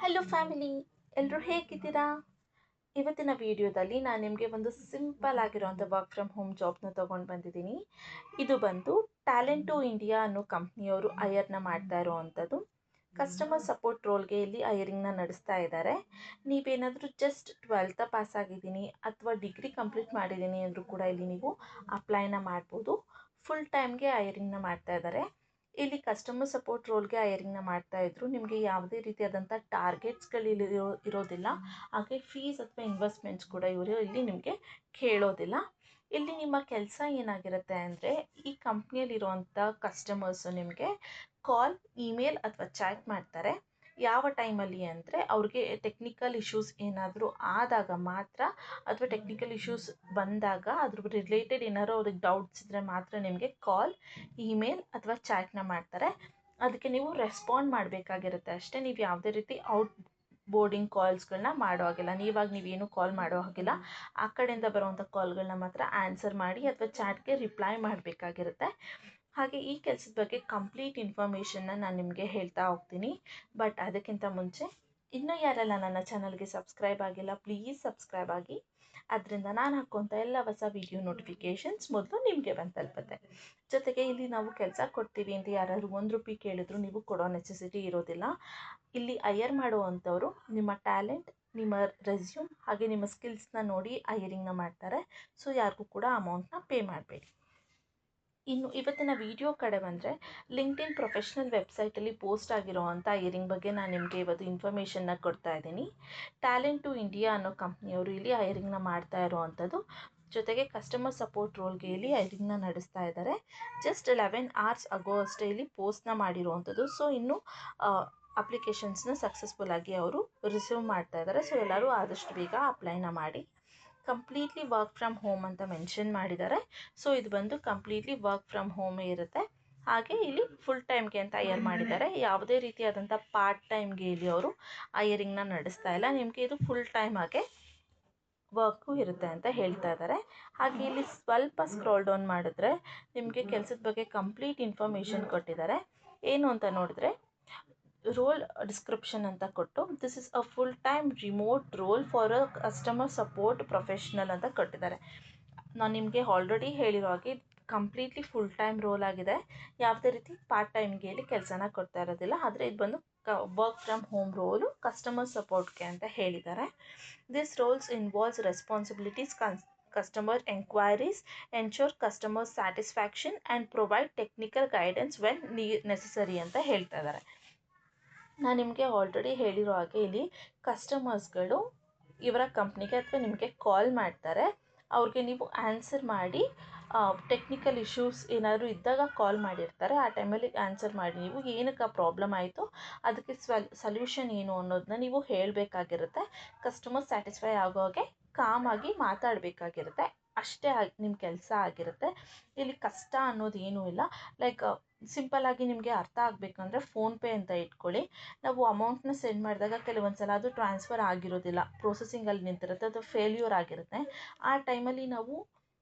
Hello family, ಎಲ್ಲರೂ ಹೇಗಿದ್ದೀರಾ? ಇವತ್ತಿನ ವಿಡಿಯೋದಲ್ಲಿ ನಾನು ನಿಮಗೆ ಒಂದು ಸಿಂಪಲ್ ಆಗಿರುವಂಥ ವರ್ಕ್ ಫ್ರಮ್ ಹೋಮ್ ಜಾಬ್ನ ತೊಗೊಂಡು ಬಂದಿದ್ದೀನಿ. ಇದು ಬಂದು ಟ್ಯಾಲೆಂಟ್ ಟು ಇಂಡಿಯಾ ಅನ್ನೋ ಕಂಪ್ನಿಯವರು ಹೈಯರ್ನ ಮಾಡ್ತಾ ಇರೋವಂಥದ್ದು. ಕಸ್ಟಮರ್ ಸಪೋರ್ಟ್ ರೋಲ್ಗೆ ಇಲ್ಲಿ ಹೈಯರಿಂಗ್ನ ನಡೆಸ್ತಾ ಇದ್ದಾರೆ. ನೀವೇನಾದರೂ ಜಸ್ಟ್ 12th ಪಾಸ್ ಆಗಿದ್ದೀನಿ ಅಥವಾ ಡಿಗ್ರಿ ಕಂಪ್ಲೀಟ್ ಮಾಡಿದ್ದೀನಿ ಅಂದರೂ ಕೂಡ ಇಲ್ಲಿ ನೀವು ಅಪ್ಲೈನ ಮಾಡ್ಬೋದು. ಫುಲ್ ಟೈಮ್ಗೆ ಹೈಯರಿಂಗ್ನ ಮಾಡ್ತಾ ಇದ್ದಾರೆ. ಇಲ್ಲಿ ಕಸ್ಟಮರ್ ಸಪೋರ್ಟ್ ರೋಲ್ಗೆ ಹೈಯರಿಂಗ್ನ ಮಾಡ್ತಾ ಇದ್ರು. ನಿಮಗೆ ಯಾವುದೇ ರೀತಿಯಾದಂಥ ಟಾರ್ಗೆಟ್ಸ್ಗಳು ಇಲ್ಲಿ ಇರೋದಿಲ್ಲ. ಹಾಗೆ ಫೀಸ್ ಅಥವಾ ಇನ್ವೆಸ್ಟ್ಮೆಂಟ್ಸ್ ಕೂಡ ಇವರು ಇಲ್ಲಿ ನಿಮಗೆ ಕೇಳೋದಿಲ್ಲ. ಇಲ್ಲಿ ನಿಮ್ಮ ಕೆಲಸ ಏನಾಗಿರುತ್ತೆ ಅಂದರೆ, ಈ ಕಂಪ್ನಿಯಲ್ಲಿರುವಂಥ ಕಸ್ಟಮರ್ಸು ನಿಮಗೆ ಕಾಲ್, ಇಮೇಲ್ ಅಥವಾ ಚಾಟ್ ಮಾಡ್ತಾರೆ. ಯಾವ ಟೈಮಲ್ಲಿ ಅಂದರೆ, ಅವ್ರಿಗೆ ಟೆಕ್ನಿಕಲ್ ಇಶ್ಯೂಸ್ ಏನಾದರೂ ಆದಾಗ ಮಾತ್ರ, ಅಥವಾ ಟೆಕ್ನಿಕಲ್ ಇಶ್ಯೂಸ್ ಬಂದಾಗ ಅದ್ರ ರಿಲೇಟೆಡ್ ಏನಾದ್ರು ಅವ್ರಿಗೆ ಡೌಟ್ಸ್ ಇದ್ದರೆ ಮಾತ್ರ ನಿಮಗೆ ಕಾಲ್, ಇಮೇಲ್ ಅಥವಾ ಚಾಟ್ನ ಮಾಡ್ತಾರೆ. ಅದಕ್ಕೆ ನೀವು ರೆಸ್ಪಾಂಡ್ ಮಾಡಬೇಕಾಗಿರುತ್ತೆ ಅಷ್ಟೇ. ನೀವು ಯಾವುದೇ ರೀತಿ ಔಟ್ ಬೋರ್ಡಿಂಗ್ ಕಾಲ್ಸ್ಗಳನ್ನ ಮಾಡೋ ಹಾಗಿಲ್ಲ. ನೀವೇನು ಕಾಲ್ ಮಾಡೋ ಹಾಗಿಲ್ಲ. ಆ ಕಡೆಯಿಂದ ಬರುವಂಥ ಕಾಲ್ಗಳನ್ನ ಮಾತ್ರ ಆನ್ಸರ್ ಮಾಡಿ ಅಥವಾ ಚಾಟ್ಗೆ ರಿಪ್ಲೈ ಮಾಡಬೇಕಾಗಿರುತ್ತೆ. ಹಾಗೆ ಈ ಕೆಲಸದ ಬಗ್ಗೆ ಕಂಪ್ಲೀಟ್ ಇನ್ಫಾರ್ಮೇಷನ್ನ ನಾನು ನಿಮಗೆ ಹೇಳ್ತಾ ಹೋಗ್ತೀನಿ. ಬಟ್ ಅದಕ್ಕಿಂತ ಮುಂಚೆ ಇನ್ನೂ ಯಾರೆಲ್ಲ ನನ್ನ ಚಾನಲ್ಗೆ ಸಬ್ಸ್ಕ್ರೈಬ್ ಆಗಿಲ್ಲ, ಪ್ಲೀಸ್ ಸಬ್ಸ್ಕ್ರೈಬ್ ಆಗಿ. ಅದರಿಂದ ನಾನು ಹಾಕುವಂಥ ಎಲ್ಲ ಹೊಸ ವಿಡಿಯೋ ನೋಟಿಫಿಕೇಷನ್ಸ್ ಮೊದಲು ನಿಮಗೆ ಬಂದು ತಲುಪುತ್ತೆ. ಜೊತೆಗೆ ಇಲ್ಲಿ ನಾವು ಕೆಲಸ ಕೊಡ್ತೀವಿ ಅಂತ ಯಾರಾದ್ರು ₹1 ಕೇಳಿದ್ರು ನೀವು ಕೊಡೋ ನೆಸೆಸಿಟಿ ಇರೋದಿಲ್ಲ. ಇಲ್ಲಿ ಹೈಯರ್ ಮಾಡುವಂಥವ್ರು ನಿಮ್ಮ ಟ್ಯಾಲೆಂಟ್, ನಿಮ್ಮ ರೆಸ್ಯೂಮ್ ಹಾಗೆ ನಿಮ್ಮ ಸ್ಕಿಲ್ಸ್ನ ನೋಡಿ ಹೈಯರಿಂಗ್ನ ಮಾಡ್ತಾರೆ. ಸೊ ಯಾರಿಗೂ ಕೂಡ ಅಮೌಂಟ್ನ ಪೇ ಮಾಡಬೇಡಿ. ಇನ್ನು ಇವತ್ತಿನ ವಿಡಿಯೋ ಕಡೆ ಬಂದರೆ, ಲಿಂಕ್ಡ್ಇನ್ ಪ್ರೊಫೆಷ್ನಲ್ ವೆಬ್ಸೈಟಲ್ಲಿ ಪೋಸ್ಟ್ ಆಗಿರೋವಂಥ ಹೈಯರಿಂಗ್ ಬಗ್ಗೆ ನಾನು ನಿಮಗೆ ಇವತ್ತು ಇನ್ಫಾರ್ಮೇಷನ್ನ ಕೊಡ್ತಾ ಇದ್ದೀನಿ. ಟ್ಯಾಲೆಂಟ್ ಟು ಇಂಡಿಯಾ ಅನ್ನೋ ಕಂಪ್ನಿಯವರು ಇಲ್ಲಿ ಹೈಯರಿಂಗ್ನ ಮಾಡ್ತಾ ಇರೋವಂಥದ್ದು. ಜೊತೆಗೆ ಕಸ್ಟಮರ್ ಸಪೋರ್ಟ್ ರೋಲ್ಗೆ ಇಲ್ಲಿ ಹೈಯರಿಂಗ್ನ ನಡೆಸ್ತಾ ಇದ್ದಾರೆ. ಜಸ್ಟ್ 11 hours ಆಗೋ ಅಷ್ಟೇ ಇಲ್ಲಿ ಪೋಸ್ಟ್ನ ಮಾಡಿರುವಂಥದ್ದು. ಸೊ ಇನ್ನು ಅಪ್ಲಿಕೇಶನ್ಸ್ನ ಸಕ್ಸಸ್ಫುಲ್ ಆಗಿ ಅವರು ರಿಸೀವ್ ಮಾಡ್ತಾ ಇದ್ದಾರೆ. ಸೊ ಎಲ್ಲರೂ ಆದಷ್ಟು ಬೇಗ ಅಪ್ಲೈನ ಮಾಡಿ. ಕಂಪ್ಲೀಟ್ಲಿ ವರ್ಕ್ ಫ್ರಮ್ ಹೋಮ್ ಅಂತ ಮೆನ್ಷನ್ ಮಾಡಿದ್ದಾರೆ. ಸೊ ಇದು ಬಂದು ಕಂಪ್ಲೀಟ್ಲಿ ವರ್ಕ್ ಫ್ರಮ್ ಹೋಮೇ ಇರುತ್ತೆ. ಹಾಗೆ ಇಲ್ಲಿ ಫುಲ್ ಟೈಮ್ಗೆ ಅಂತ ಹೈಯರ್ ಮಾಡಿದ್ದಾರೆ. ಯಾವುದೇ ರೀತಿಯಾದಂಥ ಪಾರ್ಟ್ ಟೈಮ್ಗೆ ಇಲ್ಲಿ ಅವರು ಹೈಯರಿಂಗ್ನ ನಡೆಸ್ತಾ ಇಲ್ಲ. ನಿಮಗೆ ಇದು ಫುಲ್ ಟೈಮ್ ಆಗಿ ವರ್ಕು ಇರುತ್ತೆ ಅಂತ ಹೇಳ್ತಾ ಇದ್ದಾರೆ. ಹಾಗೆ ಇಲ್ಲಿ ಸ್ವಲ್ಪ ಸ್ಕ್ರೋಲ್ ಡೌನ್ ಮಾಡಿದ್ರೆ ನಿಮಗೆ ಕೆಲಸದ ಬಗ್ಗೆ ಕಂಪ್ಲೀಟ್ ಇನ್ಫಾರ್ಮೇಷನ್ ಕೊಟ್ಟಿದ್ದಾರೆ. ಏನು ಅಂತ ನೋಡಿದ್ರೆ, ರೋಲ್ ಡಿಸ್ಕ್ರಿಪ್ಷನ್ ಅಂತ ಕೊಟ್ಟು, this is a full time remote roll for a customer support professional ಅಂತ ಕೊಟ್ಟಿದ್ದಾರೆ. ನಾನು ನಿಮಗೆ ಆಲ್ರೆಡಿ ಹೇಳಿರೋ ಹಾಗೆ ಕಂಪ್ಲೀಟ್ಲಿ ಫುಲ್ ಟೈಮ್ ರೋಲ್ ಆಗಿದೆ. ಯಾವುದೇ ರೀತಿ ಪಾರ್ಟ್ ಟೈಮ್ಗೆ ಇಲ್ಲಿ ಕೆಲಸನ ಕೊಡ್ತಾ ಇರೋದಿಲ್ಲ. ಆದರೆ ಇದು ಬಂದು work from home role customer ಸಪೋರ್ಟ್ಗೆ ಅಂತ ಹೇಳಿದ್ದಾರೆ. This roles involves responsibilities customer enquiries, ensure customer satisfaction and provide technical guidance when necessary ಅಂತ ಹೇಳ್ತಾ ಇದ್ದಾರೆ. ನಾನು ನಿಮಗೆ ಆಲ್ರೆಡಿ ಹೇಳಿರೋ ಹಾಗೆ ಇಲ್ಲಿ ಕಸ್ಟಮರ್ಸ್ಗಳು ಇವರ ಕಂಪ್ನಿಗೆ ಅಥವಾ ನಿಮಗೆ ಕಾಲ್ ಮಾಡ್ತಾರೆ. ಅವ್ರಿಗೆ ನೀವು ಆನ್ಸರ್ ಮಾಡಿ, ಟೆಕ್ನಿಕಲ್ ಇಶ್ಯೂಸ್ ಏನಾದರೂ ಇದ್ದಾಗ ಕಾಲ್ ಮಾಡಿರ್ತಾರೆ. ಆ ಟೈಮಲ್ಲಿ ಆನ್ಸರ್ ಮಾಡಿ ನೀವು ಏನಕ್ಕೆ ಪ್ರಾಬ್ಲಮ್ ಆಯಿತು, ಅದಕ್ಕೆ ಸೊಲ್ಯೂಷನ್ ಏನು ಅನ್ನೋದನ್ನ ನೀವು ಹೇಳಬೇಕಾಗಿರುತ್ತೆ. ಕಸ್ಟಮರ್ ಸ್ಯಾಟಿಸ್ಫೈ ಆಗೋ ಹಾಗೆ ಕಾಮಾಗಿ ಮಾತಾಡಬೇಕಾಗಿರುತ್ತೆ. ಅಷ್ಟೇ ನಿಮ್ಮ ಕೆಲಸ ಆಗಿರುತ್ತೆ. ಇಲ್ಲಿ ಕಷ್ಟ ಅನ್ನೋದು ಏನೂ ಇಲ್ಲ. ಲೈಕ್ ಸಿಂಪಲ್ಲಾಗಿ ನಿಮಗೆ ಅರ್ಥ ಆಗಬೇಕಂದ್ರೆ ಫೋನ್ಪೇ ಅಂತ ಇಟ್ಕೊಳ್ಳಿ. ನಾವು ಅಮೌಂಟ್ನ ಸೆಂಡ್ ಮಾಡಿದಾಗ ಕೆಲವೊಂದು ಸಲ ಅದು ಟ್ರಾನ್ಸ್ಫರ್ ಆಗಿರೋದಿಲ್ಲ, ಪ್ರೊಸೆಸಿಂಗಲ್ಲಿ ನಿಂತಿರುತ್ತೆ, ಅದು ಫೇಲ್ಯೂರ್ ಆಗಿರುತ್ತೆ. ಆ ಟೈಮಲ್ಲಿ ನಾವು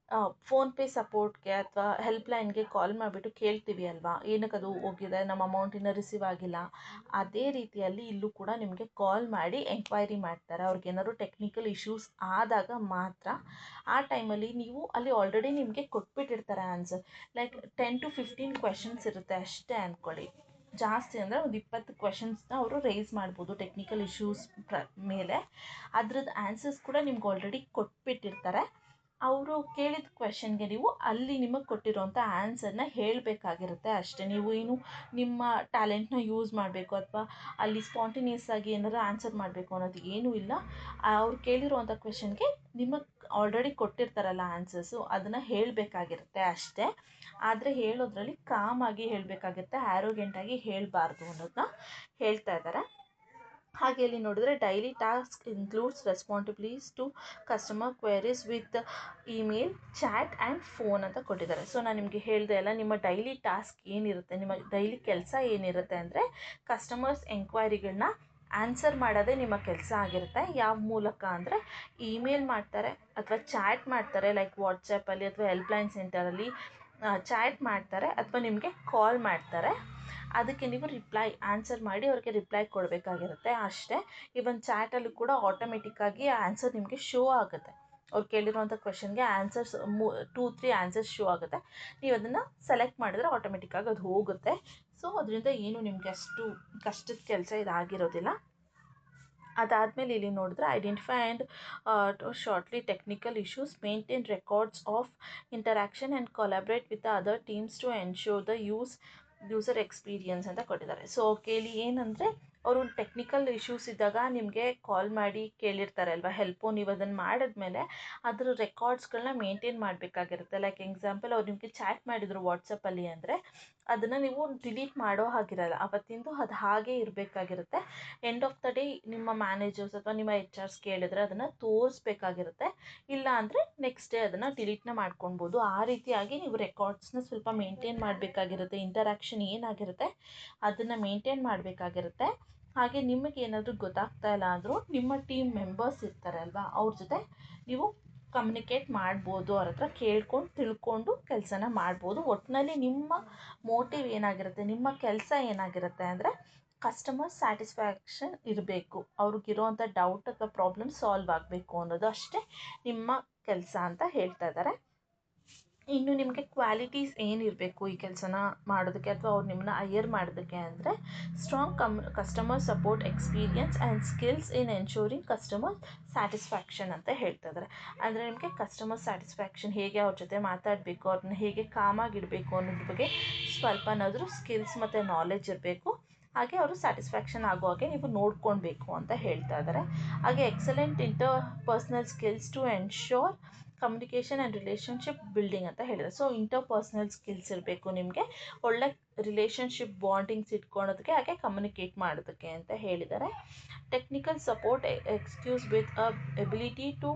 ಫೋನ್ಪೇ ಸಪೋರ್ಟ್ಗೆ ಅಥವಾ ಹೆಲ್ಪ್ಲೈನ್ಗೆ ಕಾಲ್ ಮಾಡಿಬಿಟ್ಟು ಕೇಳ್ತೀವಿ ಅಲ್ವಾ, ಏನಕ್ಕೆ ಅದು ಹೋಗಿದೆ, ನಮ್ಮ ಅಮೌಂಟಿನ ರಿಸೀವ್ ಆಗಿಲ್ಲ. ಅದೇ ರೀತಿಯಲ್ಲಿ ಇಲ್ಲೂ ಕೂಡ ನಿಮಗೆ ಕಾಲ್ ಮಾಡಿ ಎಂಕ್ವೈರಿ ಮಾಡ್ತಾರೆ. ಅವ್ರಿಗೇನಾದ್ರು ಟೆಕ್ನಿಕಲ್ ಇಶ್ಯೂಸ್ ಆದಾಗ ಮಾತ್ರ. ಆ ಟೈಮಲ್ಲಿ ನೀವು ಅಲ್ಲಿ ಆಲ್ರೆಡಿ ನಿಮಗೆ ಕೊಟ್ಬಿಟ್ಟಿರ್ತಾರೆ ಆನ್ಸರ್. ಲೈಕ್ 10 to 15 ಕ್ವೆಶನ್ಸ್ ಇರುತ್ತೆ ಅಷ್ಟೇ ಅಂದ್ಕೊಳ್ಳಿ. ಜಾಸ್ತಿ ಅಂದರೆ ಒಂದು 20 ಕ್ವೆಶನ್ಸ್ನ ಅವರು ರೈಸ್ ಮಾಡ್ಬೋದು ಟೆಕ್ನಿಕಲ್ ಇಶ್ಯೂಸ್ ಮೇಲೆ. ಅದ್ರದ್ದು ಆನ್ಸರ್ಸ್ ಕೂಡ ನಿಮ್ಗೆ ಆಲ್ರೆಡಿ ಕೊಟ್ಬಿಟ್ಟಿರ್ತಾರೆ. ಅವರು ಕೇಳಿದ ಕ್ವೆಶನ್ಗೆ ನೀವು ಅಲ್ಲಿ ನಿಮಗೆ ಕೊಟ್ಟಿರೋಂಥ ಆನ್ಸರ್ನ ಹೇಳಬೇಕಾಗಿರುತ್ತೆ ಅಷ್ಟೇ. ನೀವು ಏನು ನಿಮ್ಮ ಟ್ಯಾಲೆಂಟ್ನ ಯೂಸ್ ಮಾಡಬೇಕು ಅಥವಾ ಅಲ್ಲಿ ಸ್ಪಾಂಟೇನಿಯಸ್ ಆಗಿ ಏನಾದ್ರು ಆನ್ಸರ್ ಮಾಡಬೇಕು ಅನ್ನೋದು ಏನೂ ಇಲ್ಲ. ಅವ್ರು ಕೇಳಿರೋವಂಥ ಕ್ವೆಶನ್ಗೆ ನಿಮಗೆ ಆಲ್ರೆಡಿ ಕೊಟ್ಟಿರ್ತಾರಲ್ಲ ಆನ್ಸರ್ಸು, ಅದನ್ನು ಹೇಳಬೇಕಾಗಿರುತ್ತೆ ಅಷ್ಟೇ. ಆದರೆ ಹೇಳೋದ್ರಲ್ಲಿ ಕಾಮಾಗಿ ಹೇಳಬೇಕಾಗುತ್ತೆ, ಆ್ಯರೋಗೆಂಟಾಗಿ ಹೇಳಬಾರ್ದು ಅನ್ನೋದನ್ನ ಹೇಳ್ತಾ ಇದ್ದಾರೆ. ಹಾಗೆ ಇಲ್ಲಿ ನೋಡಿದ್ರೆ, daily task includes responsibilities to customer queries with email, chat and phone ಅಂತ ಕೊಟ್ಟಿದ್ದಾರೆ. ಸೊ ನಾನು ನಿಮಗೆ ಹೇಳಿದೆ ಅಲ್ಲ, ನಿಮ್ಮ ಡೈಲಿ ಟಾಸ್ಕ್ ಏನಿರುತ್ತೆ, ನಿಮ್ಮ ಡೈಲಿ ಕೆಲಸ ಏನಿರುತ್ತೆ ಅಂದರೆ, ಕಸ್ಟಮರ್ಸ್ ಎಂಕ್ವೈರಿಗಳನ್ನ ಆನ್ಸರ್ ಮಾಡೋದೇ ನಿಮ್ಮ ಕೆಲಸ ಆಗಿರುತ್ತೆ. ಯಾವ ಮೂಲಕ ಅಂದರೆ, ಇಮೇಲ್ ಮಾಡ್ತಾರೆ ಅಥವಾ ಚಾಟ್ ಮಾಡ್ತಾರೆ, ಲೈಕ್ ವಾಟ್ಸಪ್ಪಲ್ಲಿ ಅಥವಾ ಹೆಲ್ಪ್ಲೈನ್ ಸೆಂಟರಲ್ಲಿ ಚಾಟ್ ಮಾಡ್ತಾರೆ ಅಥವಾ ನಿಮಗೆ ಕಾಲ್ ಮಾಡ್ತಾರೆ. ಅದಕ್ಕೆ ನೀವು ಆನ್ಸರ್ ಮಾಡಿ ಅವ್ರಿಗೆ ರಿಪ್ಲೈ ಕೊಡಬೇಕಾಗಿರುತ್ತೆ ಅಷ್ಟೇ. ಈವನ್ ಚಾಟಲ್ಲೂ ಕೂಡ ಆಟೋಮೆಟಿಕ್ಕಾಗಿ ಆನ್ಸರ್ ನಿಮಗೆ ಶೋ ಆಗುತ್ತೆ. ಅವ್ರು ಕೇಳಿರೋಂಥ ಕ್ವೆಶನ್ಗೆ ಆನ್ಸರ್ಸ್ 2-3 ಆನ್ಸರ್ಸ್ ಶೋ ಆಗುತ್ತೆ. ನೀವು ಅದನ್ನು ಸೆಲೆಕ್ಟ್ ಮಾಡಿದ್ರೆ ಆಟೋಮೆಟಿಕ್ಕಾಗಿ ಅದು ಹೋಗುತ್ತೆ. ಸೊ ಅದರಿಂದ ಏನು ನಿಮಗೆ ಅಷ್ಟು ಕಷ್ಟದ ಕೆಲಸ ಇದಾಗಿರೋದಿಲ್ಲ. ಅದಾದಮೇಲೆ ಇಲ್ಲಿ ನೋಡಿದ್ರೆ identify and shortly technical issues, maintain records of interaction and collaborate with the other teams to ensure the user experience ಅಂತ ಕೊಟ್ಟಿದ್ದಾರೆ. ಸೊ ಇಲ್ಲಿ ಏನಂದರೆ ಅವರು ಟೆಕ್ನಿಕಲ್ ಇಶ್ಯೂಸ್ ಇದ್ದಾಗ ನಿಮಗೆ ಕಾಲ್ ಮಾಡಿ ಕೇಳಿರ್ತಾರೆ ಅಲ್ವಾ ಹೆಲ್ಪು. ನೀವು ಅದನ್ನು ಮಾಡಿದ್ಮೇಲೆ ಅದರ ರೆಕಾರ್ಡ್ಸ್ಗಳನ್ನ ಮೇಂಟೈನ್ ಮಾಡಬೇಕಾಗಿರುತ್ತೆ. ಲೈಕ್ ಎಕ್ಸಾಂಪಲ್ ಅವ್ರು ನಿಮಗೆ ಚಾಟ್ ಮಾಡಿದರು ವಾಟ್ಸಪ್ಪಲ್ಲಿ ಅಂದರೆ ಅದನ್ನು ನೀವು ಡಿಲೀಟ್ ಮಾಡೋ ಹಾಗಿರಲ್ಲ, ಅವತ್ತಿಂದು ಅದು ಹಾಗೇ ಇರಬೇಕಾಗಿರುತ್ತೆ. ಎಂಡ್ ಆಫ್ ದ ಡೇ ನಿಮ್ಮ ಮ್ಯಾನೇಜರ್ಸ್ ಅಥವಾ ನಿಮ್ಮ HR ಕೇಳಿದ್ರೆ ಅದನ್ನು ತೋರಿಸ್ಬೇಕಾಗಿರುತ್ತೆ. ಇಲ್ಲ ಅಂದರೆ ನೆಕ್ಸ್ಟ್ ಡೇ ಅದನ್ನು ಡಿಲೀಟ್ನ ಮಾಡ್ಕೊಳ್ಬೋದು. ಆ ರೀತಿಯಾಗಿ ನೀವು ರೆಕಾರ್ಡ್ಸ್ನ ಸ್ವಲ್ಪ ಮೇಂಟೈನ್ ಮಾಡಬೇಕಾಗಿರುತ್ತೆ. ಇಂಟರಾಕ್ಷನ್ ಏನಾಗಿರುತ್ತೆ ಅದನ್ನು ಮೇಂಟೈನ್ ಮಾಡಬೇಕಾಗಿರುತ್ತೆ. ಹಾಗೆ ನಿಮಗೆ ಏನಾದರೂ ಗೊತ್ತಾಗ್ತಾ ಇಲ್ಲ ಅಂದರೂ ನಿಮ್ಮ ಟೀಮ್ ಮೆಂಬರ್ಸ್ ಇರ್ತಾರೆ ಅಲ್ವಾ, ಅವ್ರ ಜೊತೆ ನೀವು ಕಮ್ಯುನಿಕೇಟ್ ಮಾಡ್ಬೋದು. ಅವ್ರ ಹತ್ರ ಕೇಳ್ಕೊಂಡು ತಿಳ್ಕೊಂಡು ಕೆಲಸನ ಮಾಡ್ಬೋದು. ಒಟ್ಟಿನಲ್ಲಿ ನಿಮ್ಮ ಮೋಟಿವ್ ಏನಾಗಿರುತ್ತೆ, ನಿಮ್ಮ ಕೆಲಸ ಏನಾಗಿರುತ್ತೆ ಅಂದರೆ ಕಸ್ಟಮರ್ ಸ್ಯಾಟಿಸ್ಫ್ಯಾಕ್ಷನ್ ಇರಬೇಕು, ಅವ್ರಿಗಿರೋವಂಥ ಡೌಟ್ ಅಥವಾ ಪ್ರಾಬ್ಲಮ್ ಸಾಲ್ವ್ ಆಗಬೇಕು ಅನ್ನೋದು ಅಷ್ಟೇ ನಿಮ್ಮ ಕೆಲಸ ಅಂತ ಹೇಳ್ತಾ ಇದ್ದಾರೆ. ಇನ್ನು ನಿಮಗೆ ಕ್ವಾಲಿಟೀಸ್ ಏನಿರಬೇಕು ಈ ಕೆಲಸನ ಮಾಡೋದಕ್ಕೆ ಅಥವಾ ಅವ್ರು ನಿಮ್ಮನ್ನ ಹೈಯರ್ ಮಾಡೋದಕ್ಕೆ ಅಂದರೆ strong customer support experience and skills in ensuring customer satisfaction ಅಂತ ಹೇಳ್ತಾ ಇದ್ದಾರೆ. ಅಂದರೆ ನಿಮಗೆ ಕಸ್ಟಮರ್ ಸ್ಯಾಟಿಸ್ಫ್ಯಾಕ್ಷನ್ ಹೇಗೆ ಅವ್ರ ಜೊತೆ ಮಾತಾಡಬೇಕು, ಅವ್ರನ್ನ ಹೇಗೆ ಕಾಮಾಗಿಡಬೇಕು ಅನ್ನೋದ್ರ ಬಗ್ಗೆ ಸ್ವಲ್ಪನಾದರೂ ಸ್ಕಿಲ್ಸ್ ಮತ್ತು ನಾಲೆಜ್ ಇರಬೇಕು. ಹಾಗೆ ಅವರು ಸ್ಯಾಟಿಸ್ಫ್ಯಾಕ್ಷನ್ ಆಗೋ ಹಾಗೆ ನೀವು ನೋಡ್ಕೊಳ್ಬೇಕು ಅಂತ ಹೇಳ್ತಾ ಇದ್ದಾರೆ. ಹಾಗೆ excellent personal skills to ensure communication and relationship building ಅಂತ ಹೇಳಿದ್ದಾರೆ. ಸೊ ಪರ್ಸನಲ್ ಸ್ಕಿಲ್ಸ್ ಇರಬೇಕು ನಿಮಗೆ, ಒಳ್ಳೆ ರಿಲೇಷನ್ಶಿಪ್ ಬಾಂಡಿಂಗ್ಸ್ ಇಟ್ಕೊಳೋದಕ್ಕೆ, ಹಾಗೆ ಕಮ್ಯುನಿಕೇಟ್ ಮಾಡೋದಕ್ಕೆ ಅಂತ ಹೇಳಿದ್ದಾರೆ. Technical support excuse with ability to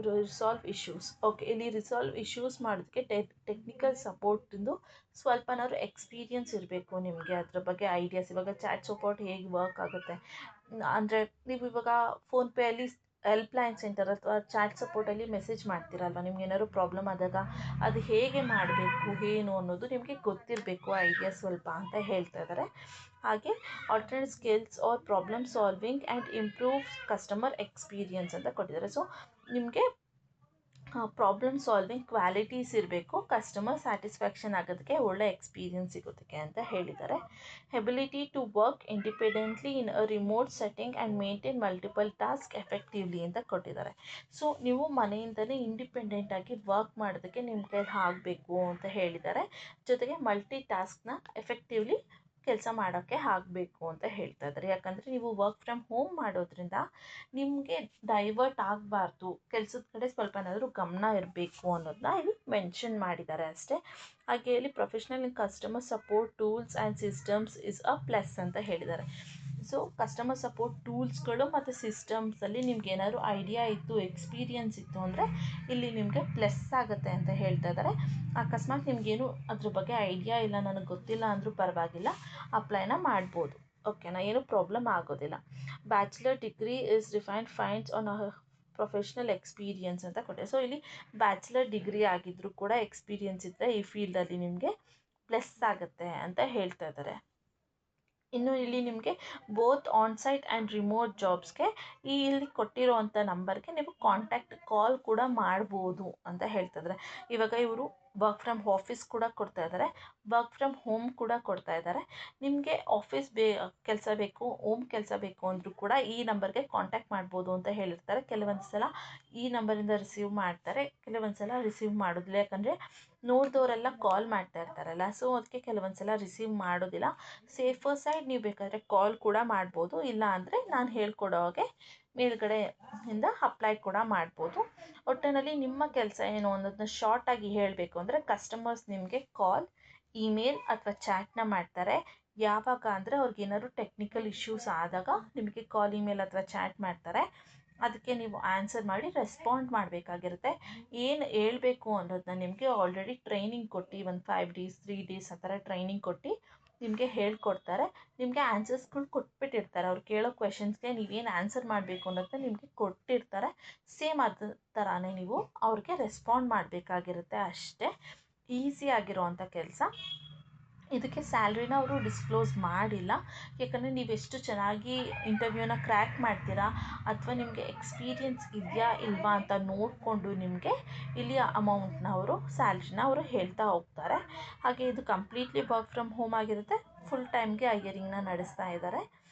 resolve issues. Okay, ಇಲ್ಲಿ ರಿಸಾಲ್ವ್ ಇಶ್ಯೂಸ್ ಮಾಡೋದಕ್ಕೆ ಟೆಕ್ನಿಕಲ್ ಸಪೋರ್ಟಿಂದು ಸ್ವಲ್ಪನಾದ್ರು ಎಕ್ಸ್ಪೀರಿಯನ್ಸ್ ಇರಬೇಕು ನಿಮಗೆ, ಅದ್ರ ಬಗ್ಗೆ ಐಡಿಯಾಸ್. ಇವಾಗ ಚಾಟ್ ಸಪೋರ್ಟ್ ಹೇಗೆ ವರ್ಕ್ ಆಗುತ್ತೆ ಅಂದರೆ ನೀವು ಇವಾಗ ಫೋನ್ಪೇಯಲ್ಲಿ ಹೆಲ್ಪ್ಲೈನ್ ಸೆಂಟರ್ ಅಥವಾ ಚಾಟ್ ಸಪೋರ್ಟಲ್ಲಿ ಮೆಸೇಜ್ ಮಾಡ್ತೀರಲ್ವ, ನಿಮ್ಗೆ ಏನಾದ್ರು ಪ್ರಾಬ್ಲಮ್ ಆದಾಗ ಅದು ಹೇಗೆ ಮಾಡಬೇಕು ಏನು ಅನ್ನೋದು ನಿಮಗೆ ಗೊತ್ತಿರಬೇಕು, ಐಡಿಯಾ ಸ್ವಲ್ಪ ಅಂತ ಹೇಳ್ತಾ ಇದ್ದಾರೆ. ಹಾಗೆ alternate skills or problem solving and improve customer experience ಅಂತ ಕೊಟ್ಟಿದ್ದಾರೆ. ಸೊ ನಿಮಗೆ ಪ್ರಾಬ್ಲಮ್ ಸಾಲ್ವಿಂಗ್ ಕ್ವಾಲಿಟೀಸ್ ಇರಬೇಕು, ಕಸ್ಟಮರ್ ಸ್ಯಾಟಿಸ್ಫ್ಯಾಕ್ಷನ್ ಆಗೋದಕ್ಕೆ, ಒಳ್ಳೆ ಎಕ್ಸ್ಪೀರಿಯನ್ಸ್ ಸಿಗೋದಕ್ಕೆ ಅಂತ ಹೇಳಿದ್ದಾರೆ. Ability to work independently in a remote setting and maintain multiple task effectively ಅಂತ ಕೊಟ್ಟಿದ್ದಾರೆ. ಸೊ ನೀವು ಮನೆಯಿಂದಲೇ ಇಂಡಿಪೆಂಡೆಂಟಾಗಿ ವರ್ಕ್ ಮಾಡೋದಕ್ಕೆ ನಿಮ್ಮ ಕೈಲಿ ಆಗಬೇಕು ಅಂತ ಹೇಳಿದ್ದಾರೆ. ಜೊತೆಗೆ ಮಲ್ಟಿ ಟಾಸ್ಕ್ನ ಎಫೆಕ್ಟಿವ್ಲಿ ಕೆಲಸ ಮಾಡೋಕ್ಕೆ ಆಗಬೇಕು ಅಂತ ಹೇಳ್ತಾ ಇದ್ದಾರೆ. ಯಾಕಂದರೆ ನೀವು ವರ್ಕ್ ಫ್ರಮ್ ಹೋಮ್ ಮಾಡೋದ್ರಿಂದ ನಿಮಗೆ ಡೈವರ್ಟ್ ಆಗಬಾರ್ದು, ಕೆಲಸದ ಕಡೆ ಸ್ವಲ್ಪನಾದರೂ ಗಮನ ಇರಬೇಕು ಅನ್ನೋದನ್ನ ಇಲ್ಲಿ ಮೆನ್ಷನ್ ಮಾಡಿದ್ದಾರೆ ಅಷ್ಟೇ. ಹಾಗೆ ಇಲ್ಲಿ professional in customer support tools and systems is a plus ಅಂತ ಹೇಳಿದ್ದಾರೆ. ಸೊ ಕಸ್ಟಮರ್ ಸಪೋರ್ಟ್ ಟೂಲ್ಸ್ಗಳು ಮತ್ತು ಸಿಸ್ಟಮ್ಸಲ್ಲಿ ನಿಮ್ಗೆ ಏನಾದ್ರು ಐಡಿಯಾ ಇತ್ತು, ಎಕ್ಸ್ಪೀರಿಯನ್ಸ್ ಇತ್ತು ಅಂದರೆ ಇಲ್ಲಿ ನಿಮಗೆ ಪ್ಲಸ್ ಆಗುತ್ತೆ ಅಂತ ಹೇಳ್ತಾ ಇದ್ದಾರೆ. ಅಕಸ್ಮಾತ್ ನಿಮಗೇನು ಅದ್ರ ಬಗ್ಗೆ ಐಡಿಯಾ ಇಲ್ಲ, ನನಗೆ ಗೊತ್ತಿಲ್ಲ ಅಂದರೂ ಪರವಾಗಿಲ್ಲ, ಅಪ್ಲೈನ ಮಾಡ್ಬೋದು. ಓಕೆನಾ, ಏನೂ ಪ್ರಾಬ್ಲಮ್ ಆಗೋದಿಲ್ಲ. Bachelor degree is defined fines on professional experience ಅಂತ ಕೊಟ್ಟೆ. ಸೊ ಇಲ್ಲಿ ಬ್ಯಾಚುಲರ್ ಡಿಗ್ರಿ ಆಗಿದ್ದರೂ ಕೂಡ ಎಕ್ಸ್ಪೀರಿಯನ್ಸ್ ಇದ್ದರೆ ಈ ಫೀಲ್ಡಲ್ಲಿ ನಿಮಗೆ ಪ್ಲಸ್ ಆಗುತ್ತೆ ಅಂತ ಹೇಳ್ತಾ ಇದ್ದಾರೆ. ಇನ್ನು ಇಲ್ಲಿ ನಿಮಗೆ ಬೋತ್ ಆನ್ಸೈಟ್ ಆ್ಯಂಡ್ ರಿಮೋಟ್ ಜಾಬ್ಸ್ಗೆ ಇಲ್ಲಿ ಕೊಟ್ಟಿರೋ ಅಂಥ ನಂಬರ್ಗೆ ನೀವು ಕಾಲ್ ಕೂಡ ಮಾಡ್ಬೋದು ಅಂತ ಹೇಳ್ತಿದ್ದಾರೆ. ಇವಾಗ ಇವರು ವರ್ಕ್ ಫ್ರಮ್ ಆಫೀಸ್ ಕೂಡ ಕೊಡ್ತಾ ಇದ್ದಾರೆ, ವರ್ಕ್ ಫ್ರಮ್ ಹೋಮ್ ಕೂಡ ಕೊಡ್ತಾ ಇದ್ದಾರೆ. ನಿಮಗೆ ಆಫೀಸ್ ಕೆಲಸ ಬೇಕು, ಹೋಮ್ ಕೆಲಸ ಬೇಕು ಅಂದರೂ ಕೂಡ ಈ ನಂಬರ್ಗೆ ಕಾಂಟ್ಯಾಕ್ಟ್ ಮಾಡ್ಬೋದು ಅಂತ ಹೇಳಿರ್ತಾರೆ. ಕೆಲವೊಂದು ಸಲ ಈ ನಂಬರಿಂದ ರಿಸೀವ್ ಮಾಡ್ತಾರೆ, ಕೆಲವೊಂದು ಸಲ ರಿಸೀವ್ ಮಾಡೋದಿಲ್ಲ. ಯಾಕಂದರೆ ನೋಡಿದವರೆಲ್ಲ ಕಾಲ್ ಮಾಡ್ತಾ ಇರ್ತಾರಲ್ಲ, ಸೊ ಅದಕ್ಕೆ ಕೆಲವೊಂದು ಸಲ ರಿಸೀವ್ ಮಾಡೋದಿಲ್ಲ. ಸೇಫರ್ ಸೈಡ್ ನೀವು ಬೇಕಾದರೆ ಕಾಲ್ ಕೂಡ ಮಾಡ್ಬೋದು, ಇಲ್ಲ ಅಂದರೆ ನಾನು ಹೇಳ್ಕೊಡೋ ಹಾಗೆ ಮೇಲ್ಗಡೆಯಿಂದ ಅಪ್ಲೈ ಕೂಡ ಮಾಡ್ಬೋದು. ಒಟ್ಟಿನಲ್ಲಿ ನಿಮ್ಮ ಕೆಲಸ ಏನು ಅನ್ನೋದನ್ನ ಶಾರ್ಟಾಗಿ ಹೇಳಬೇಕು ಅಂದರೆ ಕಸ್ಟಮರ್ಸ್ ನಿಮಗೆ ಕಾಲ್, ಇಮೇಲ್ ಅಥವಾ ಚಾಟ್ನ ಮಾಡ್ತಾರೆ. ಯಾವಾಗ ಅಂದರೆ ಅವ್ರಿಗೇನಾದ್ರು ಟೆಕ್ನಿಕಲ್ ಇಶ್ಯೂಸ್ ಆದಾಗ ನಿಮಗೆ ಕಾಲ್, ಇಮೇಲ್ ಅಥವಾ ಚಾಟ್ ಮಾಡ್ತಾರೆ. ಅದಕ್ಕೆ ನೀವು ಆನ್ಸರ್ ಮಾಡಿ ರೆಸ್ಪಾಂಡ್ ಮಾಡಬೇಕಾಗಿರುತ್ತೆ. ಏನು ಹೇಳಬೇಕು ಅನ್ನೋದನ್ನ ನಿಮಗೆ ಆಲ್ರೆಡಿ ಟ್ರೈನಿಂಗ್ ಕೊಟ್ಟು, ಒಂದು 5 days 3 days ಆ ಥರ ಟ್ರೈನಿಂಗ್ ಕೊಟ್ಟು ನಿಮಗೆ ಹೇಳ್ಕೊಡ್ತಾರೆ. ನಿಮಗೆ ಆನ್ಸರ್ಸ್ಗಳು ಕೊಟ್ಬಿಟ್ಟಿರ್ತಾರೆ. ಅವ್ರು ಕೇಳೋ ಕ್ವೆಶನ್ಸ್ಗೆ ನೀವೇನು ಆನ್ಸರ್ ಮಾಡಬೇಕು ಅನ್ನೋದನ್ನ ನಿಮಗೆ ಕೊಟ್ಟಿರ್ತಾರೆ. ಸೇಮ್ ಅದೇ ಥರನೇ ನೀವು ಅವ್ರಿಗೆ ರೆಸ್ಪಾಂಡ್ ಮಾಡಬೇಕಾಗಿರುತ್ತೆ ಅಷ್ಟೇ. ಈಸಿ ಆಗಿರೋವಂಥ ಕೆಲಸ. ಇದಕ್ಕೆ ಸ್ಯಾಲ್ರಿನ ಅವರು ಡಿಸ್ಕ್ಲೋಸ್ ಮಾಡಿಲ್ಲ, ಯಾಕಂದರೆ ನೀವೆಷ್ಟು ಚೆನ್ನಾಗಿ ಇಂಟರ್ವ್ಯೂನ ಕ್ರ್ಯಾಕ್ ಮಾಡ್ತೀರಾ ಅಥವಾ ನಿಮಗೆ ಎಕ್ಸ್ಪೀರಿಯನ್ಸ್ ಇದೆಯಾ ಇಲ್ವಾ ಅಂತ ನೋಡಿಕೊಂಡು ನಿಮಗೆ ಇಲ್ಲಿ ಅಮೌಂಟ್ನ ಅವರು ಸ್ಯಾಲ್ರಿನ ಅವರು ಹೇಳ್ತಾ ಹೋಗ್ತಾರೆ. ಹಾಗೆ ಇದು ಕಂಪ್ಲೀಟ್ಲಿ ವರ್ಕ್ ಫ್ರಮ್ ಹೋಮ್ ಆಗಿರುತ್ತೆ. ಫುಲ್ ಟೈಮ್ಗೆ ಹೈಯರಿಂಗ್ನ ನಡೆಸ್ತಾ ಇದ್ದಾರೆ.